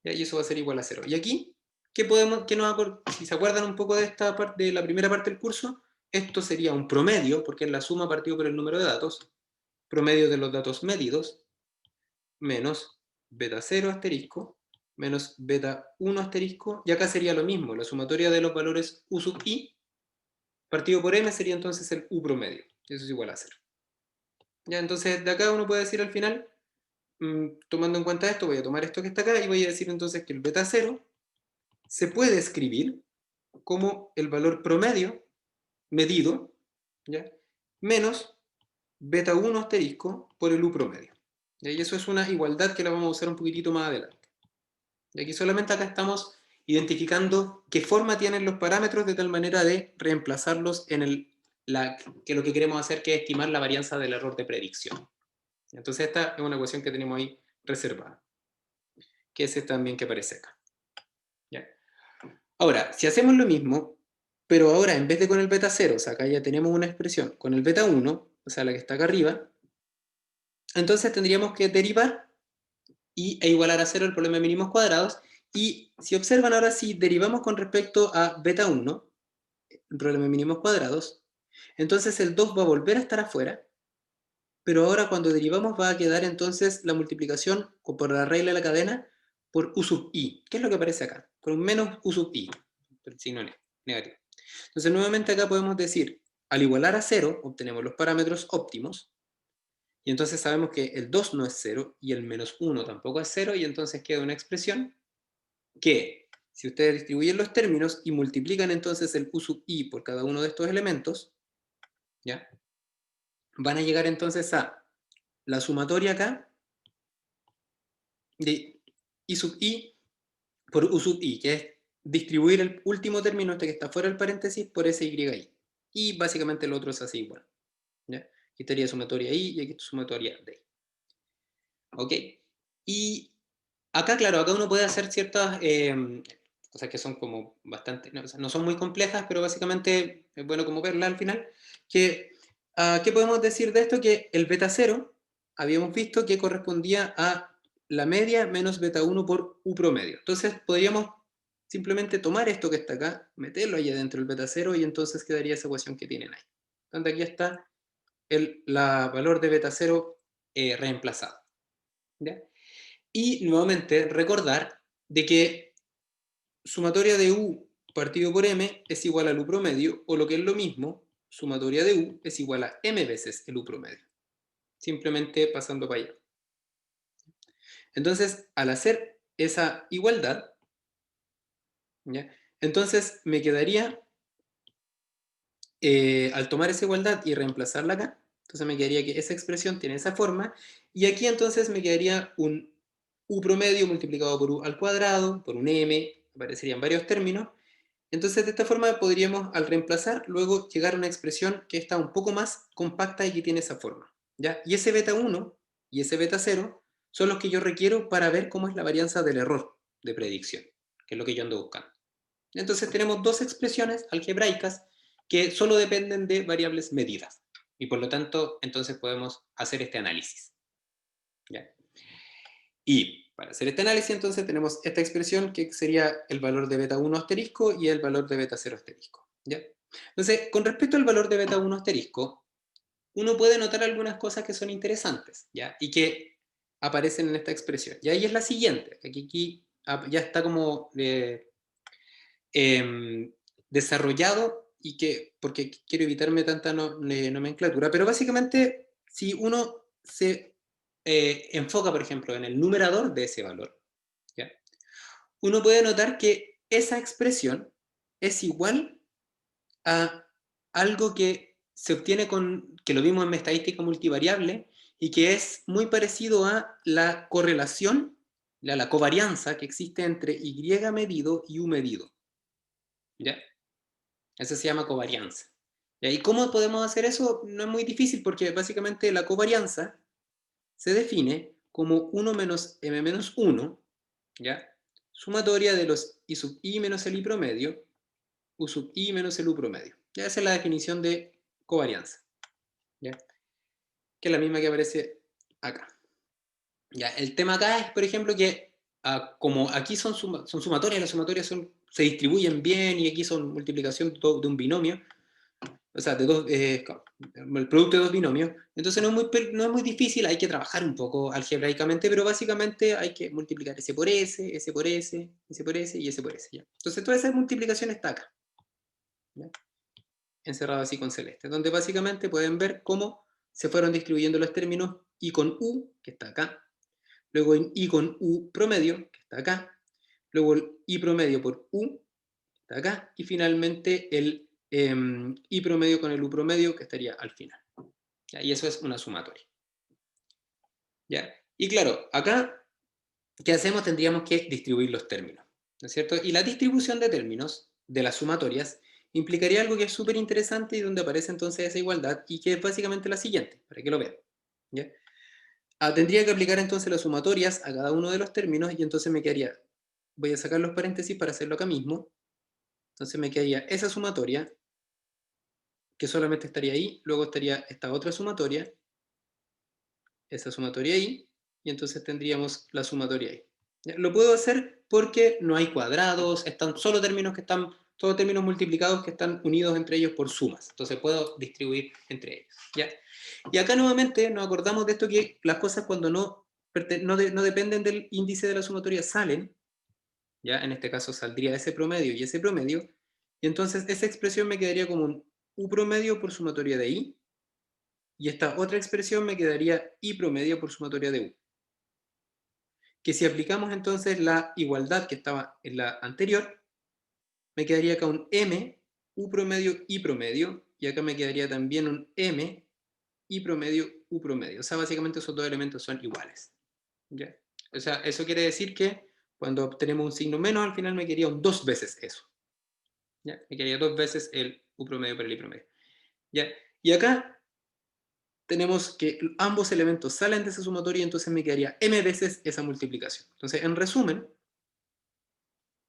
¿Ya? Y eso va a ser igual a 0. Y aquí, si se acuerdan un poco de esta parte, de la primera parte del curso, esto sería un promedio, porque es la suma partido por el número de datos, promedio de los datos medidos, menos beta 0 asterisco, menos beta 1 asterisco, y acá sería lo mismo, la sumatoria de los valores u sub i partido por m sería entonces el u promedio, y eso es igual a 0. Ya, entonces de acá uno puede decir al final, tomando en cuenta esto, voy a tomar esto que está acá y voy a decir entonces que el beta 0 se puede escribir como el valor promedio medido, ¿ya? Menos beta 1 asterisco por el u promedio. ¿Ya? Y eso es una igualdad que la vamos a usar un poquitito más adelante. Y aquí solamente acá estamos identificando qué forma tienen los parámetros, de tal manera de reemplazarlos en que lo que queremos hacer, que es estimar la varianza del error de predicción. Entonces esta es una ecuación que tenemos ahí reservada, que es esta también que aparece acá. ¿Ya? Ahora, si hacemos lo mismo pero ahora en vez de con el beta 0, o sea, acá ya tenemos una expresión con el beta 1, o sea, la que está acá arriba, entonces tendríamos que derivar e igualar a 0 el problema de mínimos cuadrados, y si observan ahora, si derivamos con respecto a beta 1, el problema de mínimos cuadrados, entonces el 2 va a volver a estar afuera, pero ahora cuando derivamos va a quedar entonces la multiplicación por la regla de la cadena por u sub i. ¿Qué es lo que aparece acá? Con un menos u sub i, el signo negativo. Entonces nuevamente acá podemos decir, al igualar a 0, obtenemos los parámetros óptimos, y entonces sabemos que el 2 no es 0 y el menos 1 tampoco es 0, y entonces queda una expresión que, si ustedes distribuyen los términos y multiplican entonces el u sub i por cada uno de estos elementos, ¿ya? Van a llegar entonces a la sumatoria acá de i sub i por u sub i, que es distribuir el último término este que está fuera del paréntesis por ese y. Y básicamente el otro es así igual. ¿Ya? Aquí estaría sumatoria i y aquí está sumatoria d. ¿Ok? Y acá, claro, acá uno puede hacer ciertas cosas que son como bastante, no, o sea, no son muy complejas, pero básicamente es bueno como verla al final. Que, ¿qué podemos decir de esto? Que el beta 0 habíamos visto que correspondía a la media menos beta 1 por u promedio. Entonces podríamos simplemente tomar esto que está acá, meterlo allá dentro del beta 0 y entonces quedaría esa ecuación que tienen ahí. Entonces aquí está el valor de beta 0 reemplazado. ¿Ya? Y nuevamente recordar de que sumatoria de u partido por m es igual al u promedio, o lo que es lo mismo, sumatoria de u es igual a m veces el u promedio. Simplemente pasando para allá. Entonces, al hacer esa igualdad, ¿ya? Entonces me quedaría, al tomar esa igualdad y reemplazarla acá, entonces me quedaría que esa expresión tiene esa forma, y aquí entonces me quedaría un u promedio multiplicado por u al cuadrado, por un m, aparecerían varios términos. Entonces de esta forma podríamos, al reemplazar, luego llegar a una expresión que está un poco más compacta y que tiene esa forma, ¿ya? Y ese beta 1 y ese beta 0 son los que yo requiero para ver cómo es la varianza del error de predicción, que es lo que yo ando buscando. Entonces tenemos dos expresiones algebraicas que solo dependen de variables medidas, y por lo tanto entonces podemos hacer este análisis, ¿ya? Y para hacer este análisis entonces tenemos esta expresión que sería el valor de beta 1 asterisco y el valor de beta 0 asterisco, ¿ya? Entonces, con respecto al valor de beta 1 asterisco, uno puede notar algunas cosas que son interesantes, ¿ya? Y que aparecen en esta expresión. Y ahí es la siguiente, aquí ya está como eh, desarrollado, y que, porque quiero evitarme tanta nomenclatura, pero básicamente si uno se enfoca, por ejemplo, en el numerador de ese valor, ¿ya? Uno puede notar que esa expresión es igual a algo que se obtiene con, que lo vimos en estadística multivariable, y que es muy parecido a la correlación, a la covarianza que existe entre y medido y u medido, ¿ya? Eso se llama covarianza. ¿Y cómo podemos hacer eso? No es muy difícil, porque básicamente la covarianza se define como 1 menos m menos 1, ¿ya? Sumatoria de los i sub i menos el i promedio, u sub i menos el u promedio. Ya esa es la definición de covarianza, ¿ya? Que es la misma que aparece acá. ¿Ya? El tema acá es, por ejemplo, que como aquí son sumatorias, las sumatorias se distribuyen bien, y aquí son multiplicación de un binomio, o sea, de dos, el producto de dos binomios. Entonces no es muy difícil, hay que trabajar un poco algebraicamente, pero básicamente hay que multiplicar ese por ese, ese por ese, ese por ese y ese por ese, ¿ya? Entonces toda esa multiplicación está acá, ¿ya? Encerrado así con celeste, donde básicamente pueden ver cómo se fueron distribuyendo los términos i con u, que está acá, luego en i con u promedio, que está acá, luego el i promedio por u, que está acá, y finalmente el i promedio con el u promedio, que estaría al final, ¿ya? Y eso es una sumatoria, ¿ya? Y claro, acá, ¿qué hacemos? Tendríamos que distribuir los términos, ¿no es cierto? Y la distribución de términos de las sumatorias implicaría algo que es súper interesante, y donde aparece entonces esa igualdad, y que es básicamente la siguiente, para que lo vean, ¿ya? Tendría que aplicar entonces las sumatorias a cada uno de los términos, y entonces me quedaría, voy a sacar los paréntesis para hacerlo acá mismo, Entonces me quedaría esa sumatoria, que solamente estaría ahí, luego estaría esta otra sumatoria, esa sumatoria ahí, y entonces tendríamos la sumatoria ahí. ¿Ya? Lo puedo hacer porque no hay cuadrados, están solo términos que están, todos términos multiplicados que están unidos entre ellos por sumas. Entonces puedo distribuir entre ellos. ¿Ya? Y acá nuevamente nos acordamos de esto que las cosas cuando no dependen del índice de la sumatoria salen, ¿ya? En este caso saldría ese promedio y ese promedio, y entonces esa expresión me quedaría como un u promedio por sumatoria de i, y esta otra expresión me quedaría i promedio por sumatoria de u. Que si aplicamos entonces la igualdad que estaba en la anterior, me quedaría acá un m, u promedio, i promedio, y acá me quedaría también un m, i promedio, u promedio. O sea, básicamente esos dos elementos son iguales. ¿Ya? O sea, eso quiere decir que cuando obtenemos un signo menos, al final me quedaría un dos veces eso. ¿Ya? Me quedaría dos veces el u promedio por el i promedio. ¿Ya? Y acá tenemos que ambos elementos salen de esa sumatoria, entonces me quedaría m veces esa multiplicación. Entonces, en resumen,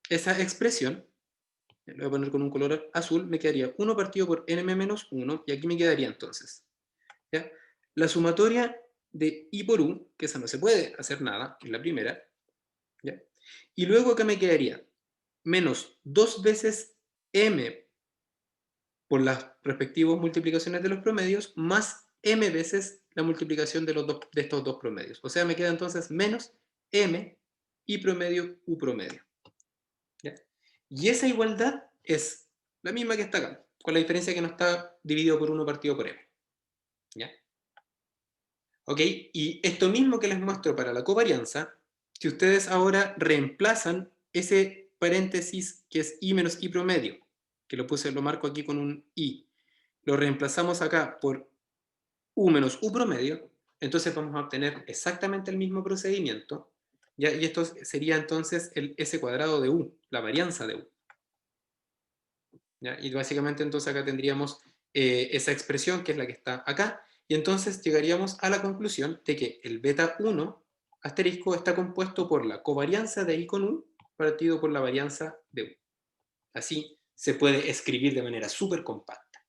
esa expresión, lo voy a poner con un color azul, me quedaría 1 partido por nm menos 1, y aquí me quedaría entonces, ¿ya? La sumatoria de i por u, que esa no se puede hacer nada, que es la primera, ¿ya? Y luego acá me quedaría menos 2 veces m por las respectivas multiplicaciones de los promedios, más m veces la multiplicación de estos dos promedios. O sea, me queda entonces menos m, i promedio, u promedio. ¿Ya? Y esa igualdad es la misma que está acá, con la diferencia que no está dividido por 1 partido por m. ¿Ya? ¿Ok? Y esto mismo que les muestro para la covarianza, si ustedes ahora reemplazan ese paréntesis que es i menos i promedio, que lo marco aquí con un i, lo reemplazamos acá por u menos u promedio, entonces vamos a obtener exactamente el mismo procedimiento, ¿ya? Y esto sería entonces el s cuadrado de u, la varianza de u. ¿Ya? Y básicamente entonces acá tendríamos esa expresión que es la que está acá, y entonces llegaríamos a la conclusión de que el beta 1 asterisco está compuesto por la covarianza de i con u partido por la varianza de u. Así se puede escribir de manera súper compacta.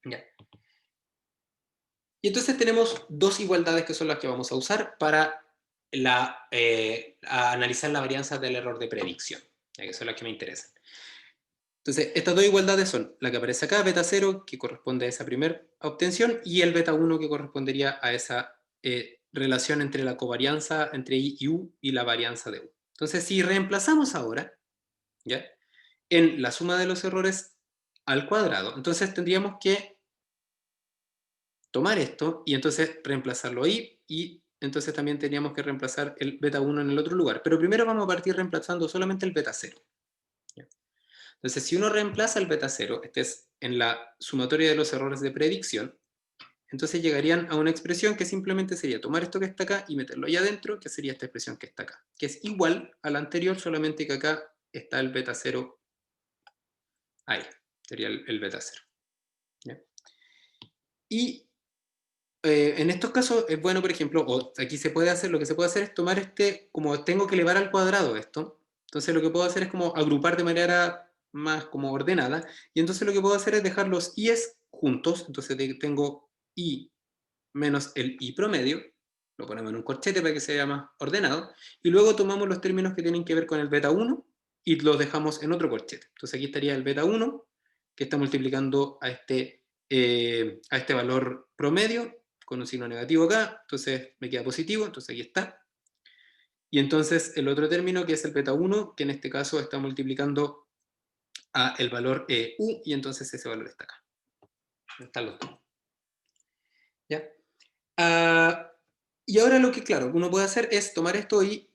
¿Ya? Y entonces tenemos dos igualdades que son las que vamos a usar para analizar la varianza del error de predicción, ya que son las que me interesan. Entonces, estas dos igualdades son la que aparece acá, beta 0, que corresponde a esa primera obtención, y el beta 1, que correspondería a esa relación entre la covarianza entre i y u y la varianza de u. Entonces, si reemplazamos ahora, ¿ya?, en la suma de los errores al cuadrado, entonces tendríamos que tomar esto y entonces reemplazarlo ahí, y entonces también tendríamos que reemplazar el beta 1 en el otro lugar. Pero primero vamos a partir reemplazando solamente el beta 0. ¿Ya? Entonces, si uno reemplaza el beta 0, este es en la sumatoria de los errores de predicción, entonces llegarían a una expresión que simplemente sería tomar esto que está acá y meterlo allá adentro, que sería esta expresión que está acá, que es igual a la anterior, solamente que acá está el beta 0 ahí, sería el beta 0. ¿Ya? Y en estos casos es bueno, por ejemplo, o aquí se puede hacer, lo que se puede hacer es tomar como tengo que elevar al cuadrado esto, entonces lo que puedo hacer es como agrupar de manera más como ordenada, y entonces lo que puedo hacer es dejar los i's juntos, entonces tengo i menos el i promedio, lo ponemos en un corchete para que sea más ordenado, y luego tomamos los términos que tienen que ver con el beta 1 y los dejamos en otro corchete. Entonces aquí estaría el beta 1, que está multiplicando a este valor promedio, con un signo negativo acá, entonces me queda positivo, entonces aquí está. Y entonces el otro término, que es el beta 1, que en este caso está multiplicando a el valor u, y entonces ese valor está acá. Están los dos. ¿Ya? Y ahora lo que, claro, uno puede hacer es tomar esto y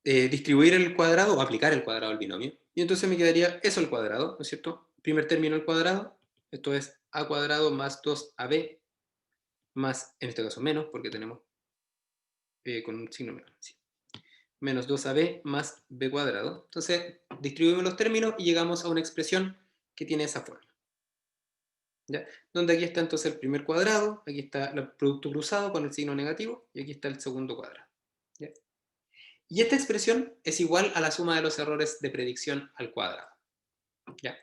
distribuir el cuadrado o aplicar el cuadrado al binomio. Y entonces me quedaría eso al cuadrado, ¿no es cierto? Primer término al cuadrado, esto es a cuadrado más 2ab más, en este caso menos, porque tenemos con un signo menos. ¿Sí? Menos 2ab más b cuadrado. Entonces distribuimos los términos y llegamos a una expresión que tiene esa forma. ¿Ya? Donde aquí está entonces el primer cuadrado, aquí está el producto cruzado con el signo negativo, y aquí está el segundo cuadrado. ¿Ya? Y esta expresión es igual a la suma de los errores de predicción al cuadrado. ¿ya?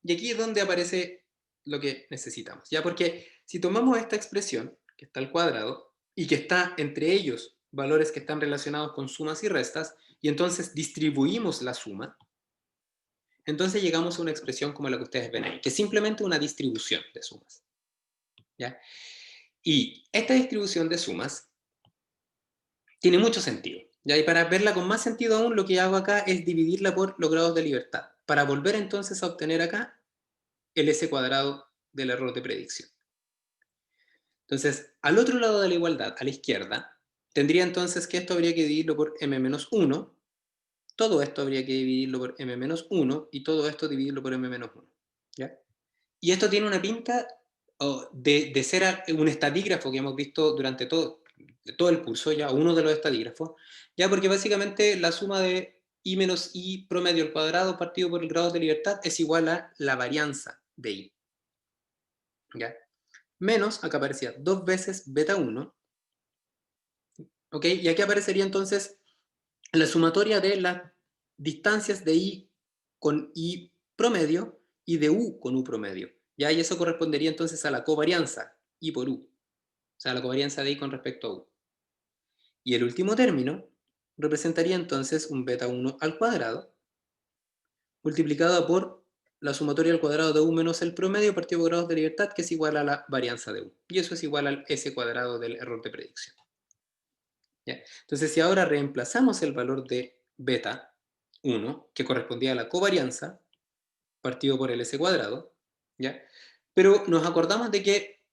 Y aquí es donde aparece lo que necesitamos, ¿ya? Porque si tomamos esta expresión, que está al cuadrado, y que está entre ellos valores que están relacionados con sumas y restas, y entonces distribuimos la suma, entonces llegamos a una expresión como la que ustedes ven ahí, que es simplemente una distribución de sumas, ¿ya? Y esta distribución de sumas tiene mucho sentido, ¿ya? Y para verla con más sentido aún, lo que hago acá es dividirla por los grados de libertad, para volver entonces a obtener acá el s cuadrado del error de predicción. Entonces, al otro lado de la igualdad, a la izquierda, tendría entonces que esto habría que dividirlo por m-1, todo esto habría que dividirlo por m-1 y todo esto dividirlo por m-1, ¿ya? Y esto tiene una pinta de ser un estadígrafo que hemos visto durante todo el curso, ya uno de los estadígrafos, ya porque básicamente la suma de i menos i promedio al cuadrado partido por el grado de libertad es igual a la varianza de i, ¿ya? Menos, acá aparecía dos veces beta 1, ¿ok? Y aquí aparecería entonces la sumatoria de las distancias de i con i promedio y de u con u promedio, ¿ya? Y eso correspondería entonces a la covarianza i por u, o sea, la covarianza de i con respecto a u. Y el último término representaría entonces un beta 1 al cuadrado multiplicado por la sumatoria al cuadrado de u menos el promedio partido por grados de libertad, que es igual a la varianza de u. Y eso es igual al s cuadrado del error de predicción, ¿ya? Entonces, si ahora reemplazamos el valor de beta 1, que correspondía a la covarianza, partido por el s cuadrado, ¿ya? Pero nos acordamos de que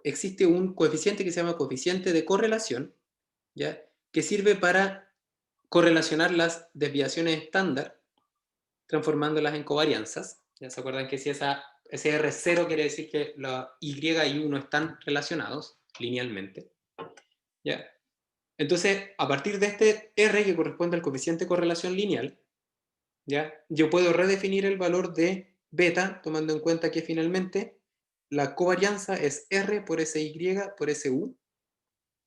existe un coeficiente que se llama coeficiente de correlación, ¿ya? Que sirve para correlacionar las desviaciones estándar, transformándolas en covarianzas. ¿Ya se acuerdan que si ese R0 quiere decir que la Y y U no están relacionados linealmente? ¿Ya? Entonces, a partir de este R que corresponde al coeficiente de correlación lineal, ¿ya? Yo puedo redefinir el valor de beta tomando en cuenta que finalmente la covarianza es R por SY por SU,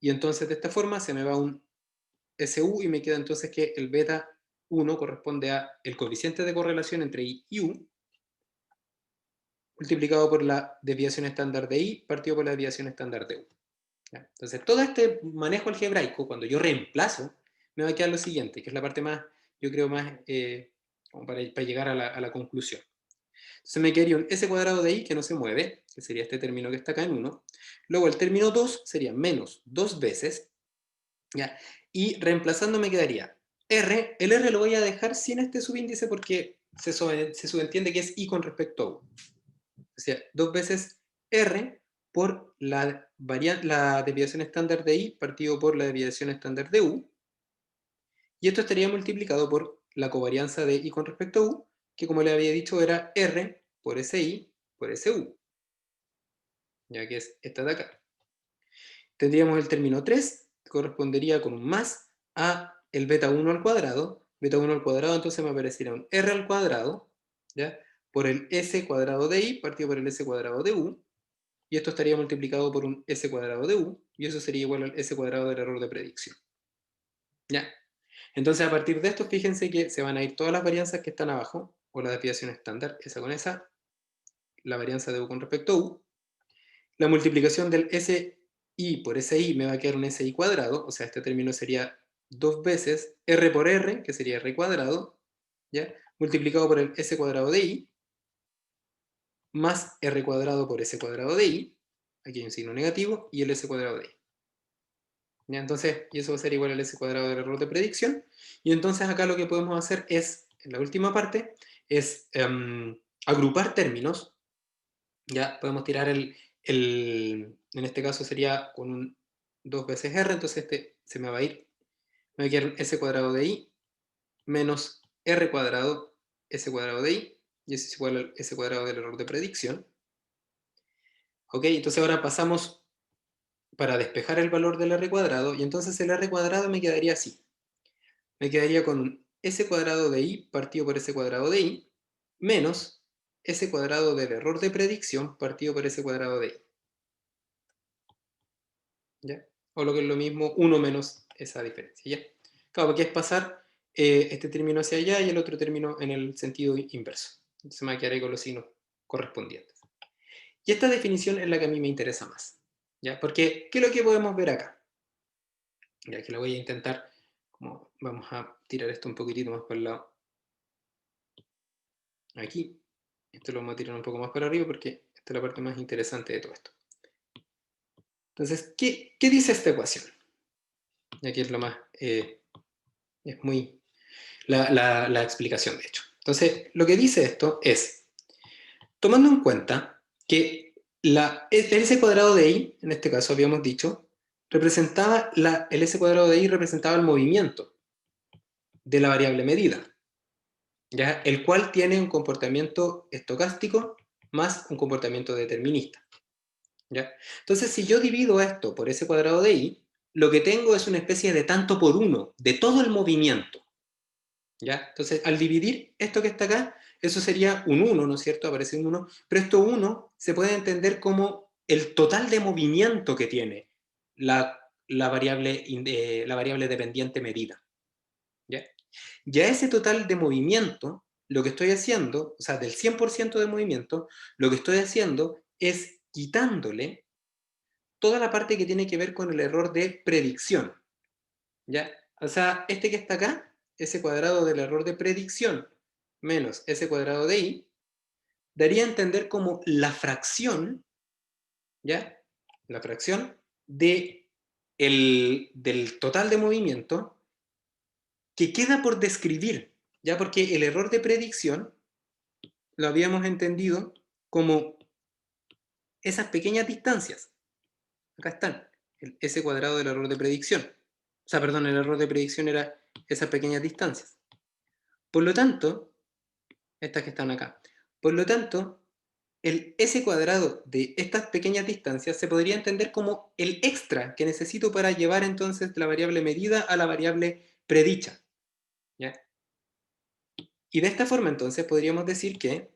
y entonces de esta forma se me va un SU y me queda entonces que el beta 1 corresponde a el coeficiente de correlación entre I y U multiplicado por la desviación estándar de I partido por la desviación estándar de U. ¿Ya? Entonces todo este manejo algebraico, cuando yo reemplazo, me va a quedar lo siguiente, que es la parte más, yo creo más, como para llegar a la conclusión. Entonces me quedaría un s cuadrado de i que no se mueve, que sería este término que está acá en 1. Luego el término 2 sería menos 2 veces, ¿ya? Y reemplazando me quedaría r, el r lo voy a dejar sin este subíndice porque se subentiende que es i con respecto a u. O sea, 2 veces r por la desviación estándar de i partido por la desviación estándar de u, y esto estaría multiplicado por la covarianza de i con respecto a u, que como le había dicho era r por si por su, ya que es esta de acá. Tendríamos el término 3, que correspondería con un más a el beta 1 al cuadrado. Beta 1 al cuadrado entonces me aparecería un r al cuadrado, ¿ya? Por el s cuadrado de i partido por el s cuadrado de u, y esto estaría multiplicado por un s cuadrado de u, y eso sería igual al s cuadrado del error de predicción. ¿Ya? Entonces, a partir de esto, fíjense que se van a ir todas las varianzas que están abajo, o la desviación estándar, esa con esa, la varianza de u con respecto a u. La multiplicación del SI por SI me va a quedar un SI cuadrado, o sea, este término sería dos veces R por R, que sería R cuadrado, ¿ya? Multiplicado por el S cuadrado de I, más R cuadrado por S cuadrado de I, aquí hay un signo negativo, y el S cuadrado de I. ¿Ya? Entonces, y eso va a ser igual al S cuadrado del error de predicción. Y entonces acá lo que podemos hacer es, en la última parte, es agrupar términos. Ya podemos tirar en este caso sería con un 2 veces R, entonces este se me va a ir, me va a quedar un S cuadrado de I menos R cuadrado S cuadrado de I, y eso es igual al S cuadrado del error de predicción. Ok, entonces ahora pasamos para despejar el valor del R cuadrado, y entonces el R cuadrado me quedaría así. Me quedaría con un S cuadrado de I partido por S cuadrado de I, menos S cuadrado del error de predicción partido por S cuadrado de I. ¿Ya? O lo que es lo mismo, 1 menos esa diferencia, ¿ya? Claro, porque es pasar este término hacia allá y el otro término en el sentido inverso, Entonces me quedaré con los signos correspondientes. Y esta definición es la que a mí me interesa más, ¿ya? Porque, ¿qué es lo que podemos ver acá? Ya que la voy a intentar, como vamos a tirar esto un poquitito más para el lado. Aquí, esto lo vamos a tirar un poco más para arriba porque esta es la parte más interesante de todo esto. Entonces, ¿qué dice esta ecuación? Y aquí es lo más, es muy, la explicación de hecho. Entonces, lo que dice esto es, tomando en cuenta que el s cuadrado de i, en este caso habíamos dicho, representaba, el s cuadrado de i representaba el movimiento de la variable medida, ¿ya? El cual tiene un comportamiento estocástico más un comportamiento determinista. ¿Ya? Entonces, si yo divido esto por ese cuadrado de i, lo que tengo es una especie de tanto por uno de todo el movimiento. ¿Ya? Entonces, al dividir esto que está acá, eso sería un 1, ¿no es cierto? Aparece un 1, pero esto 1 se puede entender como el total de movimiento que tiene la variable dependiente medida. ¿Ya? Ya ese total de movimiento, lo que estoy haciendo, o sea, del 100% de movimiento, lo que estoy haciendo es quitándole toda la parte que tiene que ver con el error de predicción, ¿ya? O sea, este que está acá, ese cuadrado del error de predicción menos ese cuadrado de i, daría a entender como la fracción, ¿ya? La fracción del total de movimiento que queda por describir, ¿ya? Porque el error de predicción lo habíamos entendido como esas pequeñas distancias. Acá están, el s cuadrado del error de predicción. O sea, perdón, el error de predicción era esas pequeñas distancias. Por lo tanto, estas que están acá, por lo tanto, el s cuadrado de estas pequeñas distancias se podría entender como el extra que necesito para llevar entonces la variable medida a la variable predicha. ¿Ya? Y de esta forma entonces podríamos decir que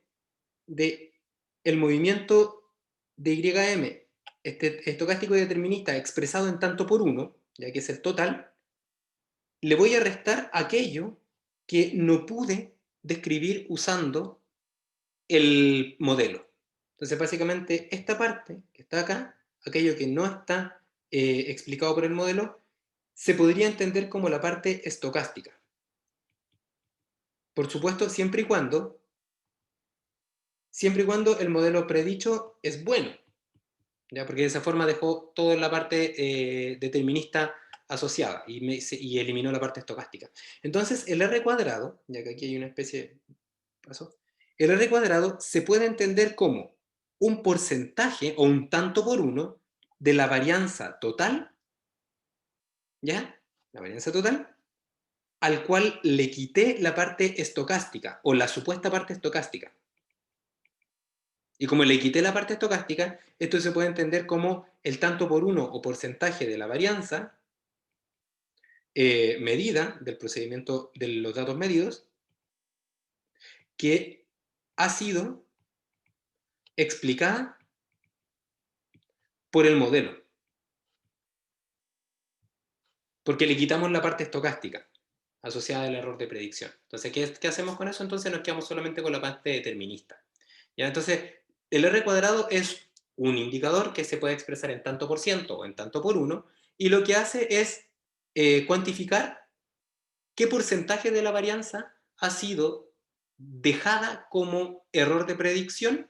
de el movimiento de YM, este estocástico y determinista expresado en tanto por uno, ya que es el total, le voy a restar aquello que no pude describir usando el modelo. Entonces, básicamente, esta parte que está acá, aquello que no está explicado por el modelo, se podría entender como la parte estocástica. Por supuesto, siempre y cuando el modelo predicho es bueno, ¿ya? Porque de esa forma dejó toda la parte determinista asociada y eliminó la parte estocástica. Entonces, el R cuadrado, ya que aquí hay una especie de paso, el R cuadrado se puede entender como un porcentaje o un tanto por uno de la varianza total, ¿ya? La varianza total, al cual le quité la parte estocástica o la supuesta parte estocástica. Y como le quité la parte estocástica, esto se puede entender como el tanto por uno o porcentaje de la varianza medida del procedimiento de los datos medidos que ha sido explicada por el modelo. Porque le quitamos la parte estocástica asociada al error de predicción. Entonces, ¿qué hacemos con eso? Entonces nos quedamos solamente con la parte determinista. ¿Ya? Entonces, el R cuadrado es un indicador que se puede expresar en tanto por ciento o en tanto por uno, y lo que hace es cuantificar qué porcentaje de la varianza ha sido dejada como error de predicción,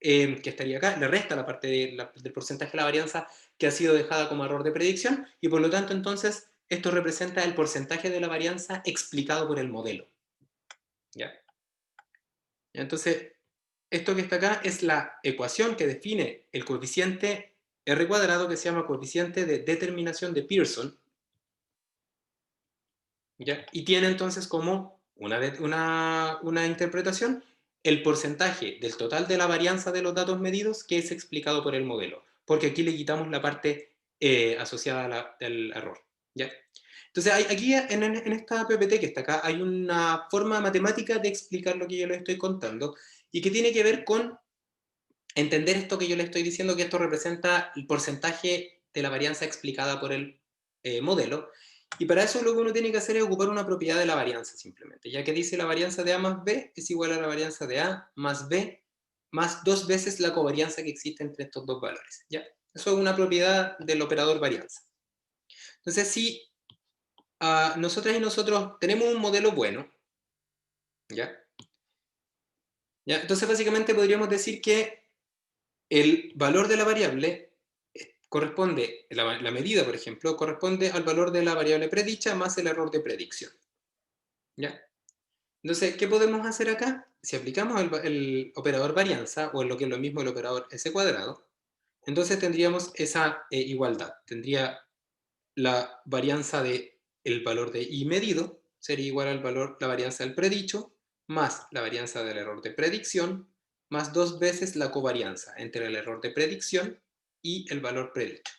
que estaría acá, le resta la parte del porcentaje de la varianza que ha sido dejada como error de predicción, y por lo tanto entonces esto representa el porcentaje de la varianza explicado por el modelo. ¿Ya? Entonces, esto que está acá es la ecuación que define el coeficiente R cuadrado, que se llama coeficiente de determinación de Pearson, ¿ya? Y tiene entonces como una interpretación el porcentaje del total de la varianza de los datos medidos que es explicado por el modelo, porque aquí le quitamos la parte asociada al error, ¿ya? Entonces, aquí en esta PPT que está acá, hay una forma matemática de explicar lo que yo les estoy contando, y que tiene que ver con entender esto que yo les estoy diciendo, que esto representa el porcentaje de la varianza explicada por el modelo, Y para eso lo que uno tiene que hacer es ocupar una propiedad de la varianza simplemente, ya que dice la varianza de A más B es igual a la varianza de A más B más dos veces la covarianza que existe entre estos dos valores, ¿ya? Eso es una propiedad del operador varianza. Entonces, si nosotras y nosotros tenemos un modelo bueno, ¿ya? ¿Ya? Entonces, básicamente podríamos decir que el valor de la variable corresponde, la medida, por ejemplo, corresponde al valor de la variable predicha más el error de predicción, ¿ya? Entonces, ¿qué podemos hacer acá? Si aplicamos el operador varianza, o en lo que es lo mismo el operador s cuadrado, entonces tendríamos esa igualdad. Tendría la varianza de el valor de i medido, sería igual al valor, la varianza del predicho, más la varianza del error de predicción, más dos veces la covarianza entre el error de predicción y el valor predicho.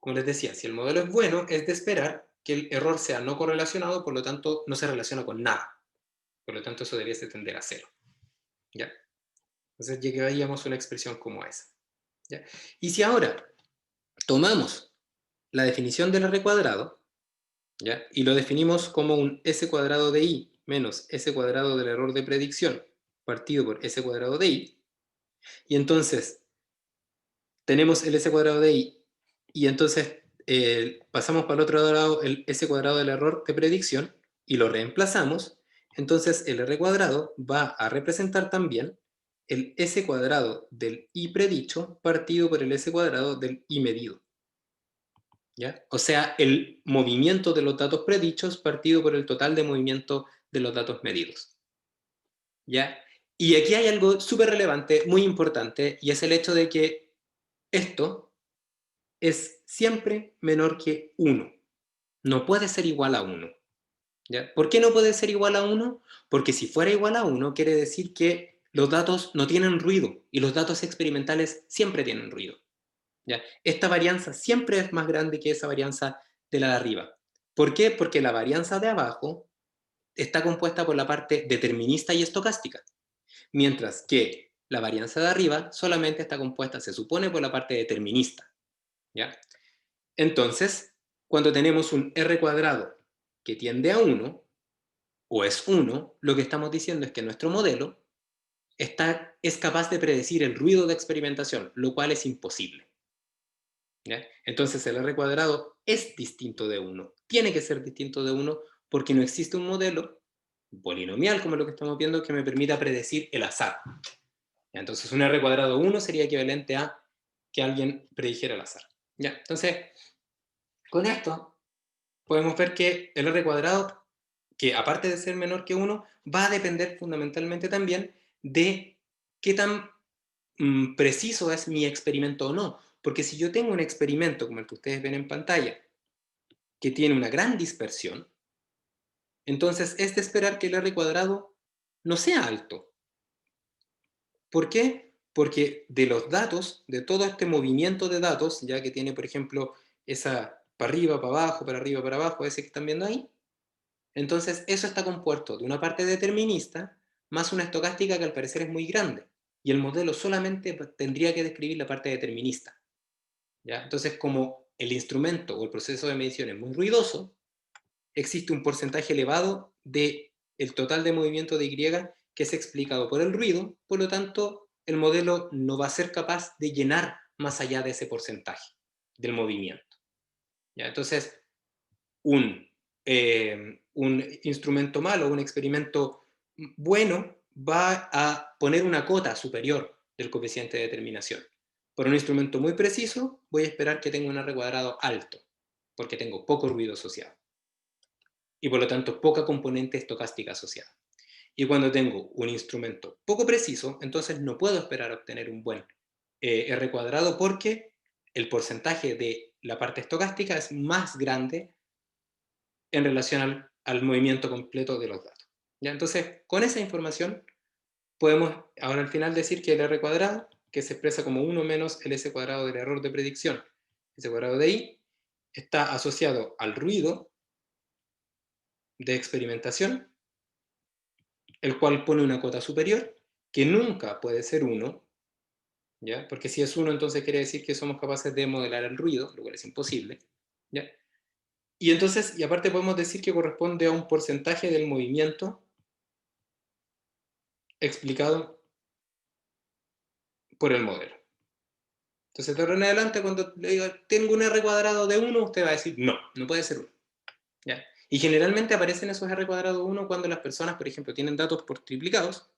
Como les decía, si el modelo es bueno, es de esperar que el error sea no correlacionado, por lo tanto no se relaciona con nada. Por lo tanto, eso debiese tender a cero, ¿ya? Entonces llegaríamos a una expresión como esa, ¿ya? Y si ahora tomamos la definición del R cuadrado, ¿ya? Y lo definimos como un S cuadrado de I menos S cuadrado del error de predicción partido por S cuadrado de I, y entonces tenemos el S cuadrado de I, y entonces pasamos para el otro lado el S cuadrado del error de predicción, y lo reemplazamos, entonces el R cuadrado va a representar también el S cuadrado del I predicho partido por el S cuadrado del I medido, ¿ya? O sea, el movimiento de los datos predichos partido por el total de movimiento de los datos medidos, ¿ya? Y aquí hay algo súper relevante, muy importante, y es el hecho de que esto es siempre menor que 1. No puede ser igual a 1. ¿Ya? ¿Por qué no puede ser igual a 1? Porque si fuera igual a 1, quiere decir que los datos no tienen ruido, y los datos experimentales siempre tienen ruido, ¿ya? Esta varianza siempre es más grande que esa varianza de la de arriba. ¿Por qué? Porque la varianza de abajo está compuesta por la parte determinista y estocástica, mientras que la varianza de arriba solamente está compuesta, se supone, por la parte determinista, ¿ya? Entonces, cuando tenemos un R cuadrado que tiende a 1, o es 1, lo que estamos diciendo es que nuestro modelo es capaz de predecir el ruido de experimentación, lo cual es imposible, ¿ya? Entonces el R cuadrado es distinto de 1, tiene que ser distinto de 1 porque no existe un modelo polinomial como lo que estamos viendo que me permita predecir el azar. Entonces un R cuadrado 1 sería equivalente a que alguien predijera el azar, ¿ya? Entonces, con esto podemos ver que el R cuadrado, que aparte de ser menor que 1, va a depender fundamentalmente también de qué tan preciso es mi experimento o no. Porque si yo tengo un experimento como el que ustedes ven en pantalla, que tiene una gran dispersión, entonces es de esperar que el R cuadrado no sea alto. ¿Por qué? Porque de los datos, de todo este movimiento de datos, ya que tiene, por ejemplo, esa para arriba, para abajo, para arriba, para abajo, ese que están viendo ahí, entonces eso está compuesto de una parte determinista más una estocástica que al parecer es muy grande. Y el modelo solamente tendría que describir la parte determinista, ¿ya? Entonces, como el instrumento o el proceso de medición es muy ruidoso, existe un porcentaje elevado del total de movimiento de Y que es explicado por el ruido, por lo tanto, el modelo no va a ser capaz de llenar más allá de ese porcentaje del movimiento, ¿ya? Entonces, un instrumento malo, un experimento bueno, va a poner una cota superior del coeficiente de determinación. Por un instrumento muy preciso, voy a esperar que tenga un R cuadrado alto, porque tengo poco ruido asociado. Y por lo tanto, poca componente estocástica asociada. Y cuando tengo un instrumento poco preciso, entonces no puedo esperar obtener un buen R cuadrado porque el porcentaje de la parte estocástica es más grande en relación al movimiento completo de los datos, ¿ya? Entonces, con esa información podemos ahora al final decir que el R cuadrado, que se expresa como 1 menos el S cuadrado del error de predicción, S cuadrado de I, está asociado al ruido de experimentación, el cual pone una cota superior, que nunca puede ser 1, ¿ya? Porque si es 1, entonces quiere decir que somos capaces de modelar el ruido, lo cual es imposible, ¿ya? Y entonces, y aparte podemos decir que corresponde a un porcentaje del movimiento explicado por el modelo. Entonces, de ahora en adelante, cuando le diga, tengo un R cuadrado de 1, usted va a decir, no, no puede ser 1. ¿Ya? Y generalmente aparecen esos R cuadrado 1 cuando las personas, por ejemplo, tienen datos por triplicados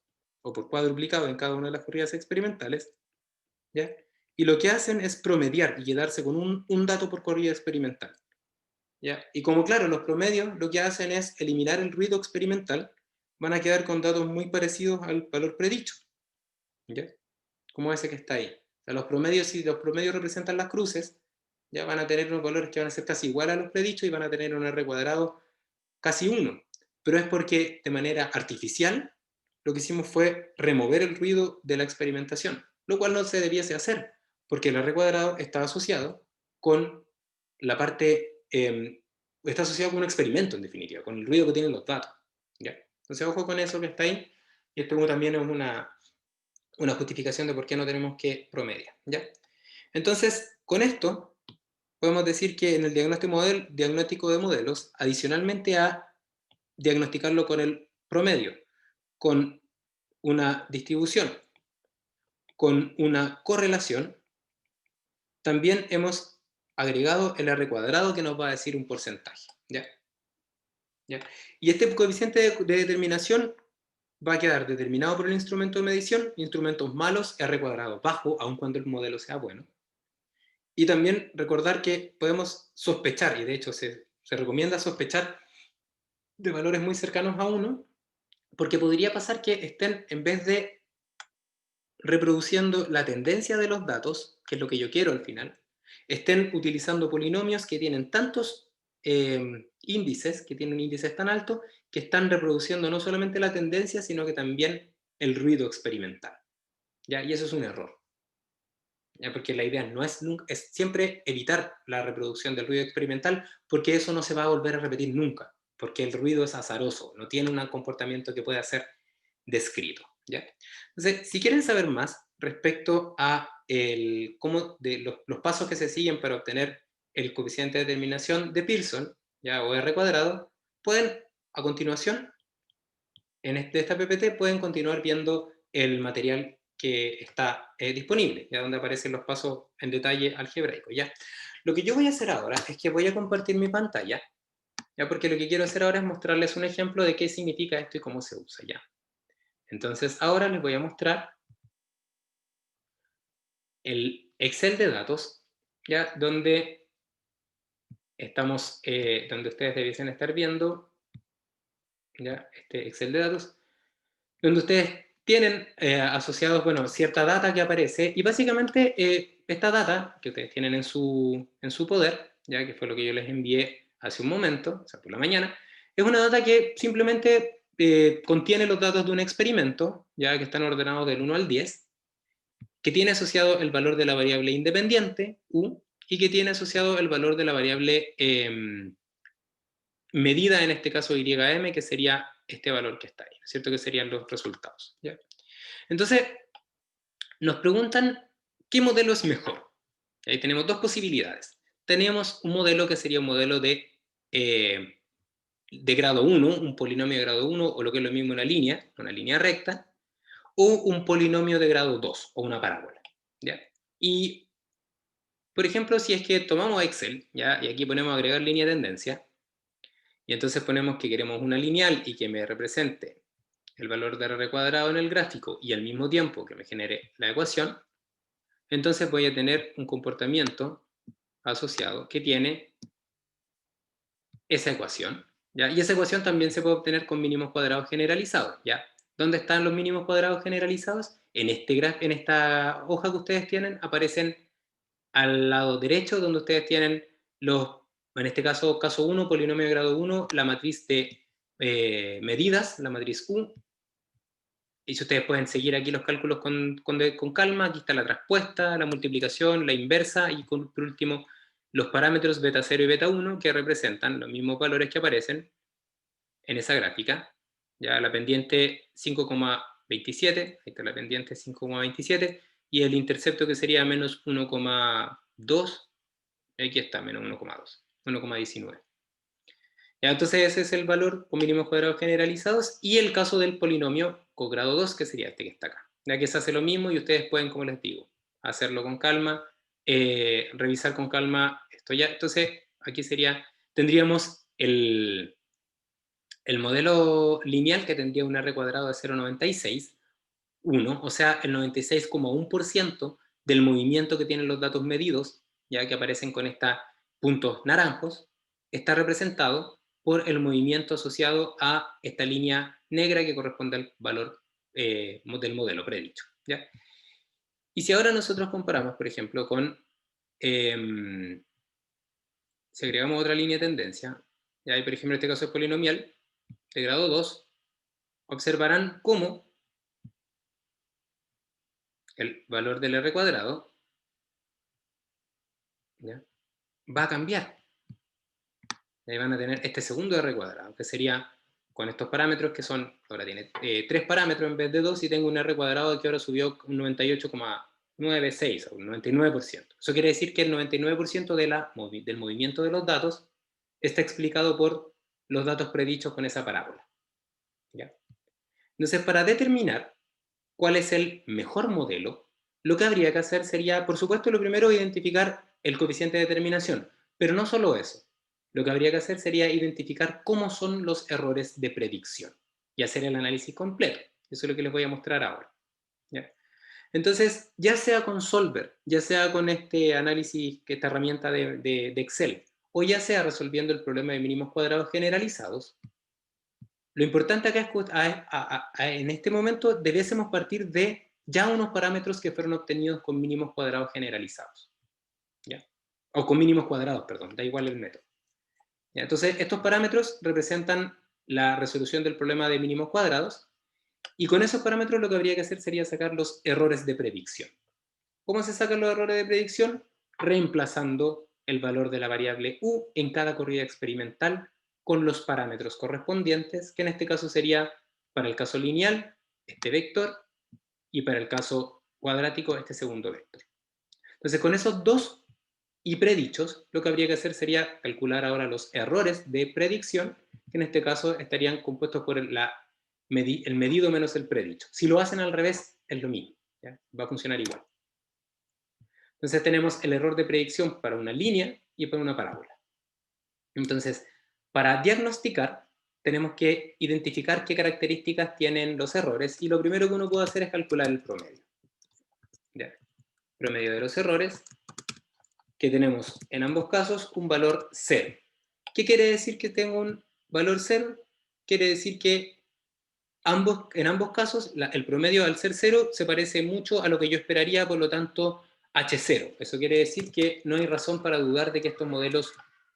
o por cuadruplicados en cada una de las corridas experimentales, ¿ya? Y lo que hacen es promediar y quedarse con un dato por corrida experimental, ¿ya? Y como claro, los promedios lo que hacen es eliminar el ruido experimental, van a quedar con datos muy parecidos al valor predicho, ¿ya? Como ese que está ahí. O sea, los promedios, si los promedios representan las cruces, ya van a tener unos valores que van a ser casi iguales a los predichos y van a tener un R cuadrado casi 1. Pero es porque de manera artificial lo que hicimos fue remover el ruido de la experimentación, lo cual no se debiese hacer, porque el R cuadrado está asociado con la parte, está asociado con un experimento en definitiva, con el ruido que tienen los datos. ¿Ya? Entonces ojo con eso que está ahí, y esto también es una justificación de por qué no tenemos que promediar. ¿Ya? Entonces, con esto podemos decir que en el diagnóstico de modelos, adicionalmente a diagnosticarlo con el promedio, con una distribución, con una correlación, también hemos agregado el R cuadrado que nos va a decir un porcentaje. ¿Ya? ¿Ya? Y este coeficiente de determinación va a quedar determinado por el instrumento de medición, instrumentos malos, R cuadrado bajo, aun cuando el modelo sea bueno. Y también recordar que podemos sospechar, y de hecho se recomienda sospechar de valores muy cercanos a 1, porque podría pasar que estén, en vez de reproduciendo la tendencia de los datos, que es lo que yo quiero al final, estén utilizando polinomios que tienen tantos índices, que tienen índices tan altos, que están reproduciendo no solamente la tendencia, sino que también el ruido experimental. ¿Ya? Y eso es un error. ¿Ya? Porque la idea no es, es siempre evitar la reproducción del ruido experimental, porque eso no se va a volver a repetir nunca, porque el ruido es azaroso, no tiene un comportamiento que pueda ser descrito. ¿Ya? Entonces, si quieren saber más respecto a cómo de los pasos que se siguen para obtener el coeficiente de determinación de Pearson, ¿ya? O R cuadrado, pueden a continuación, en esta PPT, pueden continuar viendo el material que está disponible, ya donde aparecen los pasos en detalle algebraico. ¿Ya? Lo que yo voy a hacer ahora es que voy a compartir mi pantalla, ¿ya? Porque lo que quiero hacer ahora es mostrarles un ejemplo de qué significa esto y cómo se usa. ¿Ya? Entonces ahora les voy a mostrar el Excel de datos, ¿ya? Donde estamos, donde ustedes debiesen estar viendo, ¿ya? Este Excel de datos, donde ustedes tienen asociados, bueno, cierta data que aparece, y básicamente esta data que ustedes tienen en su poder, ya que fue lo que yo les envié hace un momento, o sea, por la mañana, es una data que simplemente contiene los datos de un experimento, ya que están ordenados del 1 al 10, que tiene asociado el valor de la variable independiente, U, y que tiene asociado el valor de la variable medida, en este caso YM, que sería este valor que está ahí, ¿cierto? Que serían los resultados. ¿Ya? Entonces, nos preguntan, ¿qué modelo es mejor? Ahí tenemos dos posibilidades. Tenemos un modelo que sería un modelo de grado 1, un polinomio de grado 1, o lo que es lo mismo una línea recta, o un polinomio de grado 2, o una parábola. ¿Ya? Y, por ejemplo, si es que tomamos Excel, ¿ya? Y aquí ponemos agregar línea de tendencia, y entonces ponemos que queremos una lineal y que me represente el valor de R cuadrado en el gráfico y al mismo tiempo que me genere la ecuación, entonces voy a tener un comportamiento asociado que tiene esa ecuación, ¿ya? Y esa ecuación también se puede obtener con mínimos cuadrados generalizados, ¿ya? ¿Dónde están los mínimos cuadrados generalizados? En esta hoja que ustedes tienen aparecen al lado derecho, donde ustedes tienen en este caso 1, polinomio de grado 1, la matriz de medidas, la matriz U, y si ustedes pueden seguir aquí los cálculos con calma, aquí está la traspuesta, la multiplicación, la inversa, y por último los parámetros beta 0 y beta 1, que representan los mismos valores que aparecen en esa gráfica. Ya la pendiente 5,27, ahí está la pendiente 5,27, y el intercepto que sería menos 1,2, aquí está, menos 1,2, 1,19. Ya, entonces ese es el valor con mínimos cuadrados generalizados, y el caso del polinomio con grado 2, que sería este que está acá. Ya que se hace lo mismo y ustedes pueden, como les digo, hacerlo con calma, revisar con calma esto ya. Entonces, aquí tendríamos el modelo lineal, que tendría un R cuadrado de 0,96, 1, o sea, el 96,1% del movimiento que tienen los datos medidos, ya que aparecen con estos puntos naranjos, está representado por el movimiento asociado a esta línea negra que corresponde al valor del modelo predicho, ¿ya? Y si ahora nosotros comparamos, por ejemplo, con, si agregamos otra línea de tendencia, ¿ya? Y por ejemplo, en este caso es polinomial de grado 2, observarán cómo el valor del R cuadrado, ¿ya?, va a cambiar. Ahí van a tener este segundo R cuadrado, que sería con estos parámetros que son, ahora tiene 3 parámetros en vez de 2, y tengo un R cuadrado que ahora subió un 98,96 o un 99%. Eso quiere decir que el 99% del movimiento de los datos está explicado por los datos predichos con esa parábola, ¿ya? Entonces, para determinar cuál es el mejor modelo, lo que habría que hacer sería, por supuesto, lo primero, identificar el coeficiente de determinación, pero no solo eso. Lo que habría que hacer sería identificar cómo son los errores de predicción y hacer el análisis completo. Eso es lo que les voy a mostrar ahora, ¿ya? Entonces, ya sea con Solver, ya sea con este análisis, esta herramienta de Excel, o ya sea resolviendo el problema de mínimos cuadrados generalizados, lo importante acá es que en este momento debiésemos partir de ya unos parámetros que fueron obtenidos con mínimos cuadrados generalizados, ¿ya? O con mínimos cuadrados, perdón, da igual el método, ¿ya? Entonces, estos parámetros representan la resolución del problema de mínimos cuadrados, y con esos parámetros lo que habría que hacer sería sacar los errores de predicción. ¿Cómo se sacan los errores de predicción? Reemplazando el valor de la variable u en cada corrida experimental con los parámetros correspondientes, que en este caso sería, para el caso lineal, este vector, y para el caso cuadrático, este segundo vector. Entonces, con esos dos y predichos, lo que habría que hacer sería calcular ahora los errores de predicción, que en este caso estarían compuestos por el medido menos el predicho. Si lo hacen al revés, es lo mismo, ¿ya? Va a funcionar igual. Entonces tenemos el error de predicción para una línea y para una parábola. Entonces, para diagnosticar, tenemos que identificar qué características tienen los errores, y lo primero que uno puede hacer es calcular el promedio. ¿Ya? Promedio de los errores, que tenemos en ambos casos un valor 0. ¿Qué quiere decir que tengo un valor 0? Quiere decir que en ambos casos el promedio, al ser 0, se parece mucho a lo que yo esperaría, por lo tanto H0. Eso quiere decir que no hay razón para dudar de que estos modelos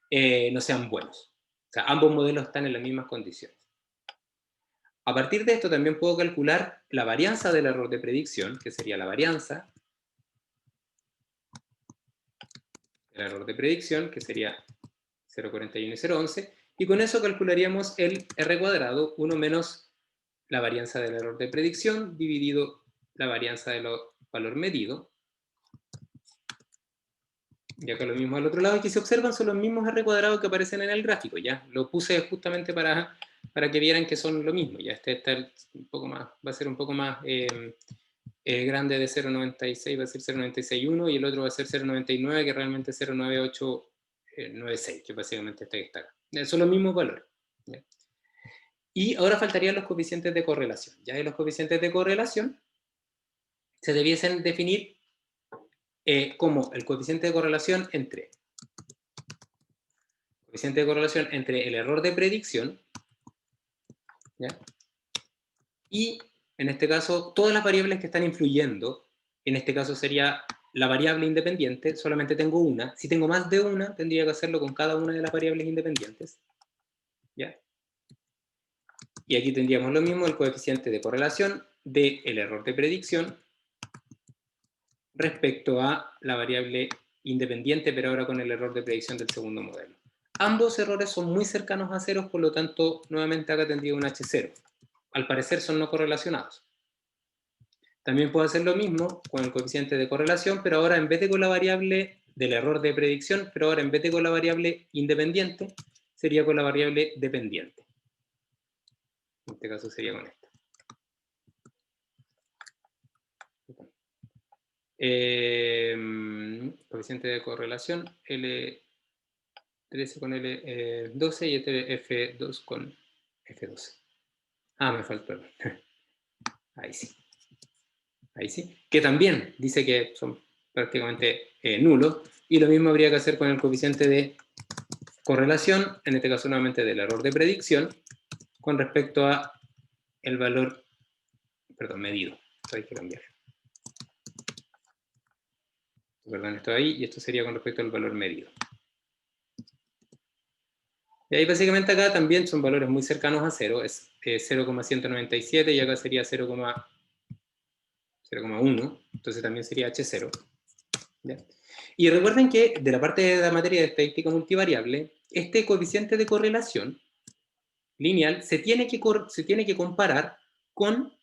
no sean buenos. O sea, ambos modelos están en las mismas condiciones. A partir de esto también puedo calcular la varianza del error de predicción, que sería la varianza del error de predicción, que sería 0,41 y 0,11, y con eso calcularíamos el R cuadrado, 1 menos la varianza del error de predicción, dividido la varianza del valor medido. Y acá lo mismo al otro lado, y que se observan son los mismos R cuadrados que aparecen en el gráfico, ¿ya? Lo puse justamente para que vieran que son lo mismo, ¿ya? Este está un poco más, va a ser un poco más grande de 0,96, va a ser 0,961, y el otro va a ser 0,99, que realmente es 0,9896, que básicamente este que está acá. Son los mismos valores, ¿ya? Y ahora faltarían los coeficientes de correlación, ¿ya? Y los coeficientes de correlación se debiesen definir como el coeficiente de correlación entre el error de predicción, ¿ya? Y en este caso todas las variables que están influyendo. En este caso sería la variable independiente, solamente tengo una. Si tengo más de una, tendría que hacerlo con cada una de las variables independientes, ¿ya? Y aquí tendríamos lo mismo, el coeficiente de correlación del error de predicción respecto a la variable independiente, pero ahora con el error de predicción del segundo modelo. Ambos errores son muy cercanos a ceros, por lo tanto, nuevamente acá tendría un H0. Al parecer son no correlacionados. También puedo hacer lo mismo con el coeficiente de correlación, pero ahora en vez de con la variable del error de predicción, pero ahora en vez de con la variable independiente, sería con la variable dependiente. En este caso sería con esta. Coeficiente de correlación, L13 con L12 y este F2 con F12. Ah, me faltó. Ahí sí. Ahí sí. Que también dice que son prácticamente nulos. Y lo mismo habría que hacer con el coeficiente de correlación, en este caso nuevamente del error de predicción, con respecto a el valor, perdón, medido. Esto hay que cambiar. Perdón, esto ahí, y esto sería con respecto al valor medido. Y ahí básicamente acá también son valores muy cercanos a 0, es 0,197 y acá sería 0,1, entonces también sería H0. ¿Ya? Y recuerden que de la parte de la materia de estadística multivariable, este coeficiente de correlación lineal se tiene que comparar con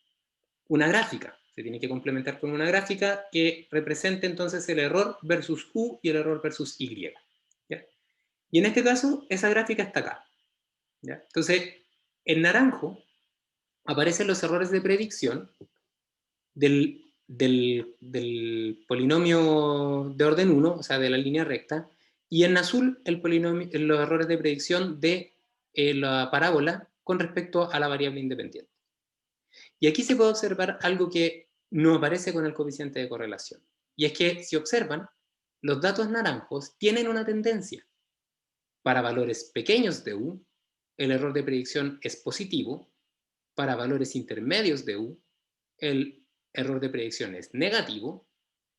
una gráfica, se tiene que complementar con una gráfica que represente entonces el error versus U y el error versus Y. ¿Ya? Y en este caso, esa gráfica está acá. ¿Ya? Entonces, en naranjo aparecen los errores de predicción del polinomio de orden 1, o sea, de la línea recta, y en azul los errores de predicción de la parábola con respecto a la variable independiente. Y aquí se puede observar algo que no aparece con el coeficiente de correlación. Y es que, si observan, los datos naranjos tienen una tendencia. Para valores pequeños de U, el error de predicción es positivo. Para valores intermedios de U, el error de predicción es negativo.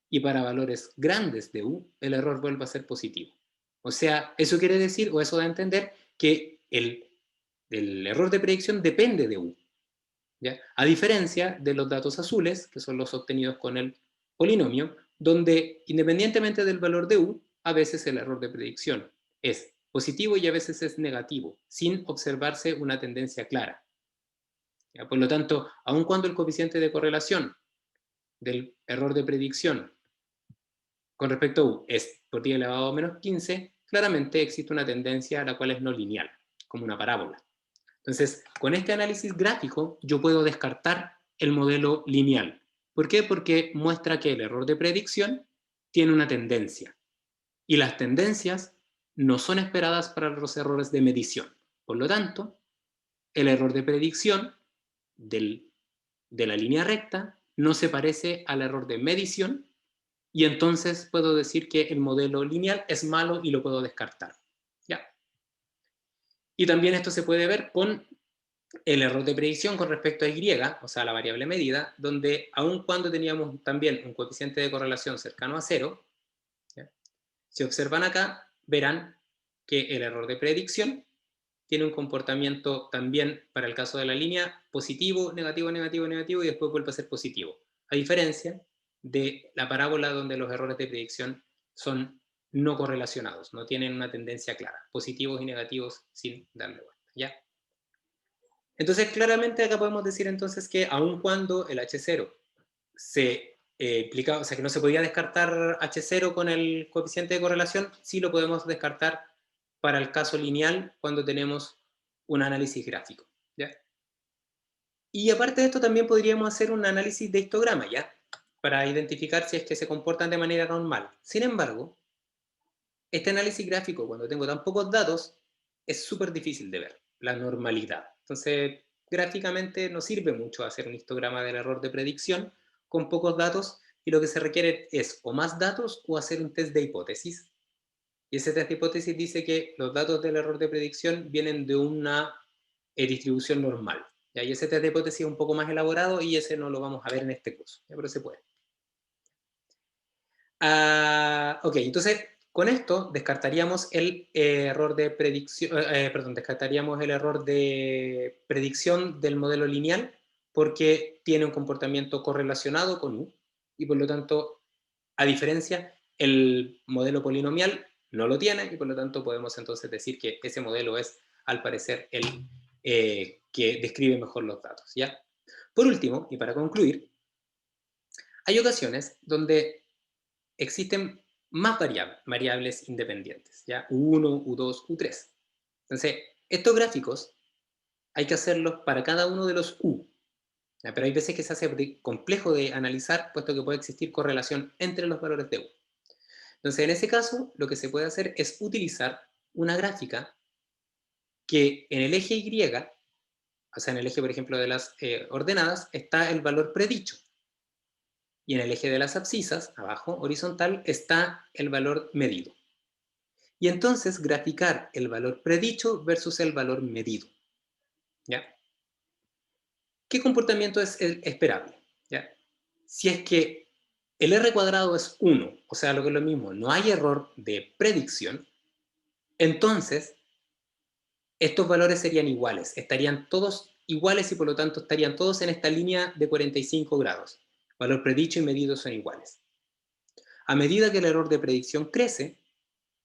Y para valores grandes de U, el error vuelve a ser positivo. O sea, eso quiere decir, o eso da a entender, que el error de predicción depende de U. ¿Ya? A diferencia de los datos azules, que son los obtenidos con el polinomio, donde independientemente del valor de U, a veces el error de predicción es positivo y a veces es negativo, sin observarse una tendencia clara. ¿Ya? Por lo tanto, aun cuando el coeficiente de correlación del error de predicción con respecto a U es por 10 elevado a menos 15, claramente existe una tendencia a la cual es no lineal, como una parábola. Entonces, con este análisis gráfico, yo puedo descartar el modelo lineal. ¿Por qué? Porque muestra que el error de predicción tiene una tendencia. Y las tendencias no son esperadas para los errores de medición. Por lo tanto, el error de predicción de la línea recta no se parece al error de medición, y entonces puedo decir que el modelo lineal es malo y lo puedo descartar. ¿Ya? Y también esto se puede ver con el error de predicción con respecto a Y, o sea, la variable medida, donde aun cuando teníamos también un coeficiente de correlación cercano a 0, ¿ya? Si observan acá, verán que el error de predicción tiene un comportamiento también, para el caso de la línea, positivo, negativo, negativo, negativo, y después vuelve a ser positivo. A diferencia de la parábola donde los errores de predicción son no correlacionados, no tienen una tendencia clara, positivos y negativos sin darle vuelta. ¿Ya? Entonces, claramente acá podemos decir entonces que aun cuando el H0 se implica, o sea, que no se podía descartar H0 con el coeficiente de correlación, sí lo podemos descartar para el caso lineal cuando tenemos un análisis gráfico. ¿Ya? Y aparte de esto también podríamos hacer un análisis de histograma, ¿ya? Para identificar si es que se comportan de manera normal. Sin embargo, este análisis gráfico, cuando tengo tan pocos datos, es súper difícil de ver, la normalidad. Entonces, gráficamente no sirve mucho hacer un histograma del error de predicción con pocos datos, y lo que se requiere es o más datos o hacer un test de hipótesis. Y ese test de hipótesis dice que los datos del error de predicción vienen de una distribución normal. ¿Ya? Y ese test de hipótesis es un poco más elaborado y ese no lo vamos a ver en este curso, ¿ya? Pero se puede. Ok, entonces con esto descartaríamos el error de predicción, descartaríamos el error de predicción del modelo lineal porque tiene un comportamiento correlacionado con U, y por lo tanto, a diferencia, el modelo polinomial no lo tiene, y por lo tanto podemos entonces decir que ese modelo es, al parecer, el que describe mejor los datos, ¿ya? Por último, y para concluir, hay ocasiones donde existen más variables independientes, ¿ya? U1, U2, U3. Entonces, estos gráficos hay que hacerlos para cada uno de los U. ¿Ya? Pero hay veces que se hace complejo de analizar, puesto que puede existir correlación entre los valores de U. Entonces, en ese caso, lo que se puede hacer es utilizar una gráfica que en el eje Y, o sea, en el eje, por ejemplo, de las ordenadas, está el valor predicho. Y en el eje de las abscisas, abajo, horizontal, está el valor medido. Y entonces graficar el valor predicho versus el valor medido. ¿Ya? ¿Qué comportamiento es esperable? ¿Ya? Si es que el R cuadrado es 1, o sea, lo que es lo mismo, no hay error de predicción, entonces estos valores serían iguales, estarían todos iguales y por lo tanto estarían todos en esta línea de 45 grados. Valor predicho y medido son iguales. A medida que el error de predicción crece,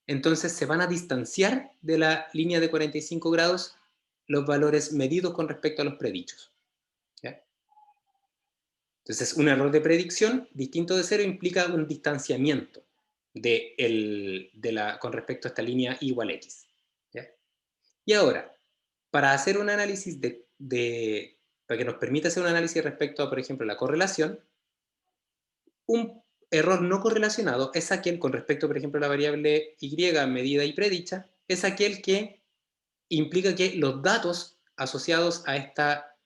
entonces se van a distanciar de la línea de 45 grados los valores medidos con respecto a los predichos. ¿Ya? Entonces, un error de predicción distinto de cero implica un distanciamiento con respecto a esta línea igual a x. ¿Ya? Y ahora, para hacer un análisis para que nos permita hacer un análisis respecto a, por ejemplo, la correlación, un error no correlacionado es aquel con respecto, por ejemplo, a la variable y medida y predicha, es aquel que implica que los datos asociados a esta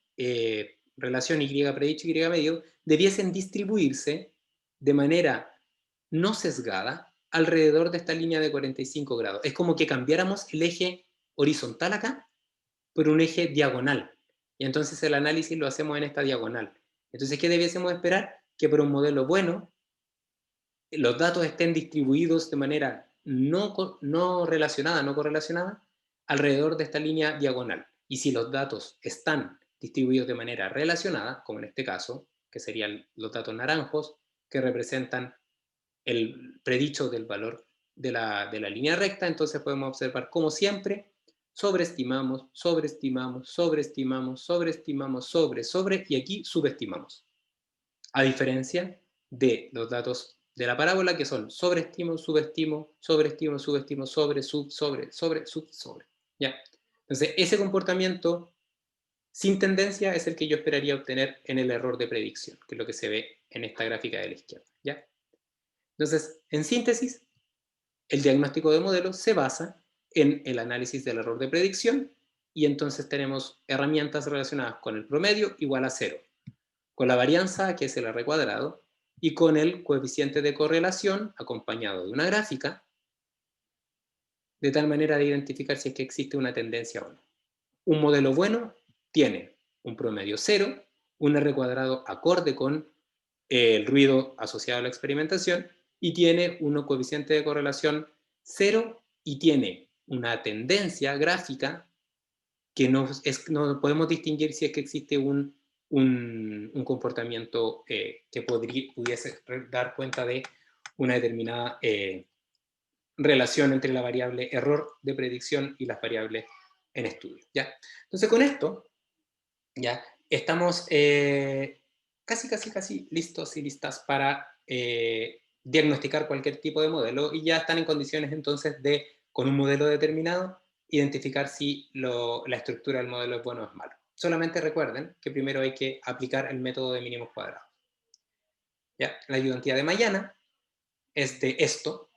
relación y predicho y medido debiesen distribuirse de manera no sesgada alrededor de esta línea de 45 grados. Es como que cambiáramos el eje horizontal acá por un eje diagonal. Y entonces el análisis lo hacemos en esta diagonal. Entonces, ¿qué debiésemos esperar? Que por un modelo bueno, los datos estén distribuidos de manera no relacionada, no correlacionada, alrededor de esta línea diagonal. Y si los datos están distribuidos de manera relacionada, como en este caso, que serían los datos naranjos, que representan el predicho del valor de la línea recta, entonces podemos observar como siempre sobreestimamos, sobreestimamos, sobreestimamos, sobreestimamos, sobre, y aquí subestimamos. A diferencia de los datos de la parábola, que son sobreestimo, subestimo, sobreestimo, subestimo, sobre, sub, sobre. ¿Ya? Entonces, ese comportamiento sin tendencia es el que yo esperaría obtener en el error de predicción, que es lo que se ve en esta gráfica de la izquierda. ¿Ya? Entonces, en síntesis, el diagnóstico de modelo se basa en el análisis del error de predicción y entonces tenemos herramientas relacionadas con el promedio igual a 0, con la varianza, que es el R cuadrado, y con el coeficiente de correlación acompañado de una gráfica, de tal manera de identificar si es que existe una tendencia o no. Un modelo bueno tiene un promedio 0, un R cuadrado acorde con el ruido asociado a la experimentación, y tiene un coeficiente de correlación 0 y tiene una tendencia gráfica que no podemos distinguir si es que existe un comportamiento que pudiese dar cuenta de una determinada relación entre la variable error de predicción y las variables en estudio. ¿Ya? Entonces, con esto, ya estamos casi listos y listas para diagnosticar cualquier tipo de modelo y ya están en condiciones entonces de, con un modelo determinado, identificar si la estructura del modelo es bueno o es malo. Solamente recuerden que primero hay que aplicar el método de mínimos cuadrados. ¿Ya? La ayudantía de mañana es de esto,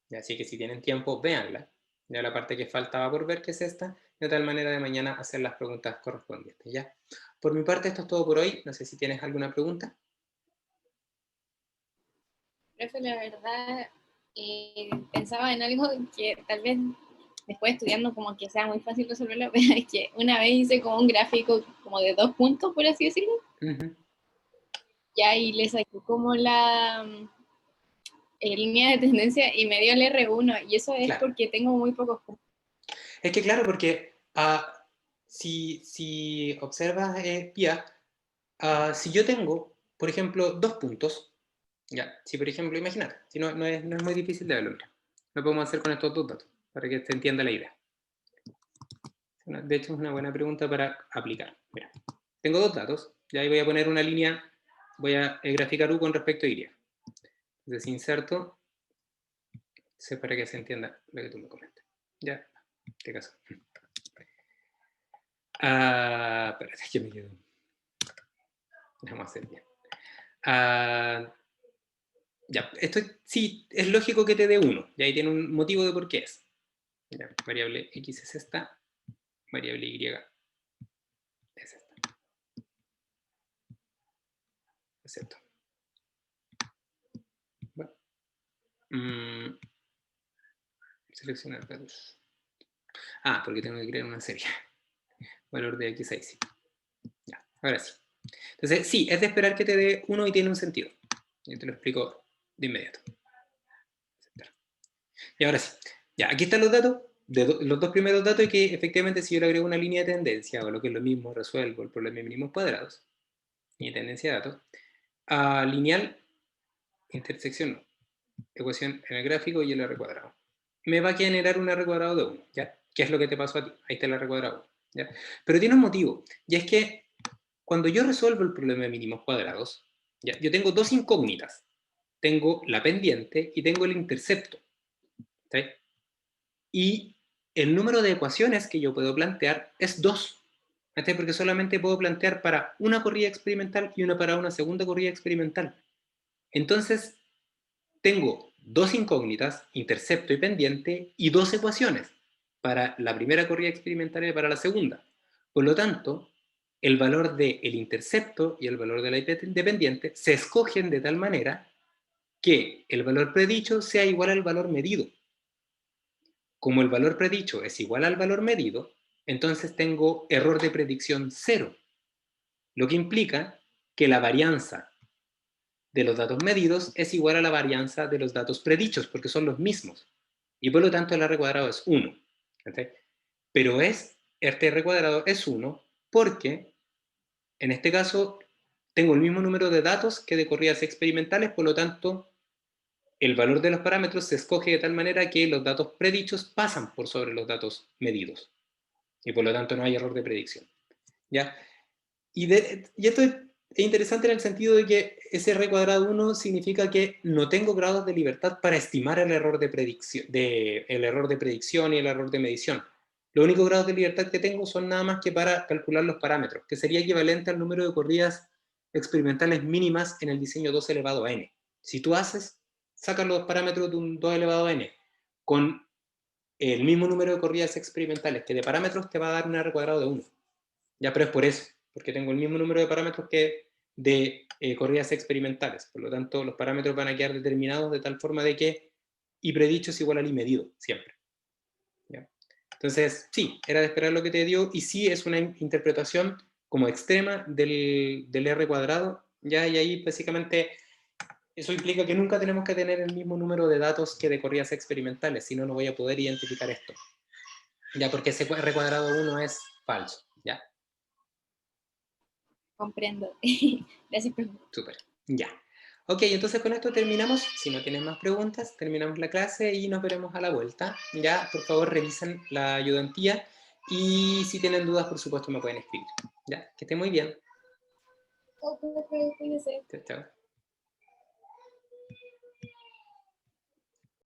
¿ya? Así que si tienen tiempo, véanla. Ya la parte que faltaba por ver, que es esta, de tal manera de mañana hacer las preguntas correspondientes. ¿Ya? Por mi parte, esto es todo por hoy. No sé si tienes alguna pregunta. Profe, la verdad, pensaba en algo que tal vez después estudiando como que sea muy fácil resolverlo, pero es que una vez hice como un gráfico como de 2 puntos, por así decirlo, ya y le saqué como la línea de tendencia y me dio el R1, y eso es Claro. porque tengo muy pocos puntos. Es que claro, porque si observas, Pia, si yo tengo, por ejemplo, 2 puntos, ya, si por ejemplo, imagínate, si no es muy difícil de verlo, mira, lo podemos hacer con estos 2 datos, para que se entienda la idea. De hecho, es una buena pregunta para aplicar. Mira, tengo 2 datos, y ahí voy a poner una línea, voy a graficar U con respecto a Y. Entonces, inserto, para que se entienda lo que tú me comentas. Ya, en este caso. Espérate, que me quedo. Déjame hacer bien. Ya, esto sí, es lógico que te dé 1. Y ahí tiene un motivo de por qué es. Ya, variable x es esta, variable y es esta. Excepto. Bueno. Seleccionar datos. Porque tengo que crear una serie. Valor de x a y. Ya, ahora sí. Entonces, sí, es de esperar que te dé 1 y tiene un sentido. Yo te lo explico de inmediato. Y ahora sí. Ya, aquí están los datos. Los dos primeros datos, y que efectivamente si yo le agrego una línea de tendencia, o lo que es lo mismo, resuelvo el problema de mínimos cuadrados, línea de tendencia de datos, lineal, intersección no, ecuación en el gráfico y el R cuadrado. Me va a generar un R cuadrado de 1, ¿ya? ¿Qué es lo que te pasó a ti? Ahí está el R cuadrado, ¿ya? Pero tiene un motivo, y es que cuando yo resuelvo el problema de mínimos cuadrados, ¿ya? Yo tengo dos incógnitas. Tengo la pendiente y tengo el intercepto, ¿sí? Y el número de ecuaciones que yo puedo plantear es 2, porque solamente puedo plantear para una corrida experimental y una para una segunda corrida experimental. Entonces, tengo dos incógnitas, intercepto y pendiente, y dos ecuaciones para la primera corrida experimental y para la segunda. Por lo tanto, el valor del intercepto y el valor de la pendiente se escogen de tal manera que el valor predicho sea igual al valor medido. Como el valor predicho es igual al valor medido, entonces tengo error de predicción 0, lo que implica que la varianza de los datos medidos es igual a la varianza de los datos predichos, porque son los mismos. Y por lo tanto el R cuadrado es 1. ¿Sí? Pero este R cuadrado es 1 porque, en este caso, tengo el mismo número de datos que de corridas experimentales, por lo tanto, el valor de los parámetros se escoge de tal manera que los datos predichos pasan por sobre los datos medidos. Y por lo tanto no hay error de predicción. ¿Ya? Y esto es interesante en el sentido de que ese R cuadrado 1 significa que no tengo grados de libertad para estimar el error de predicción, y el error de medición. Los únicos grados de libertad que tengo son nada más que para calcular los parámetros, que sería equivalente al número de corridas experimentales mínimas en el diseño 2 elevado a n. Si tú sacas los parámetros de un 2 elevado a n con el mismo número de corridas experimentales que de parámetros, te va a dar un R cuadrado de 1. Ya, pero es por eso, porque tengo el mismo número de parámetros que de corridas experimentales. Por lo tanto, los parámetros van a quedar determinados de tal forma de que y predicho es igual a y medido, siempre. ¿Ya? Entonces, sí, era de esperar lo que te dio, y sí es una interpretación como extrema del R cuadrado, ¿ya? Y ahí básicamente eso implica que nunca tenemos que tener el mismo número de datos que de corridas experimentales, si no, no voy a poder identificar esto. Ya, porque ese R cuadrado 1 es falso, ¿ya? Comprendo. Gracias por... Súper, ya. Ok, entonces con esto terminamos. Si no tienen más preguntas, terminamos la clase y nos veremos a la vuelta. Ya, por favor, revisen la ayudantía y si tienen dudas, por supuesto, me pueden escribir. Ya, que estén muy bien. Cuídense. Chao, chao.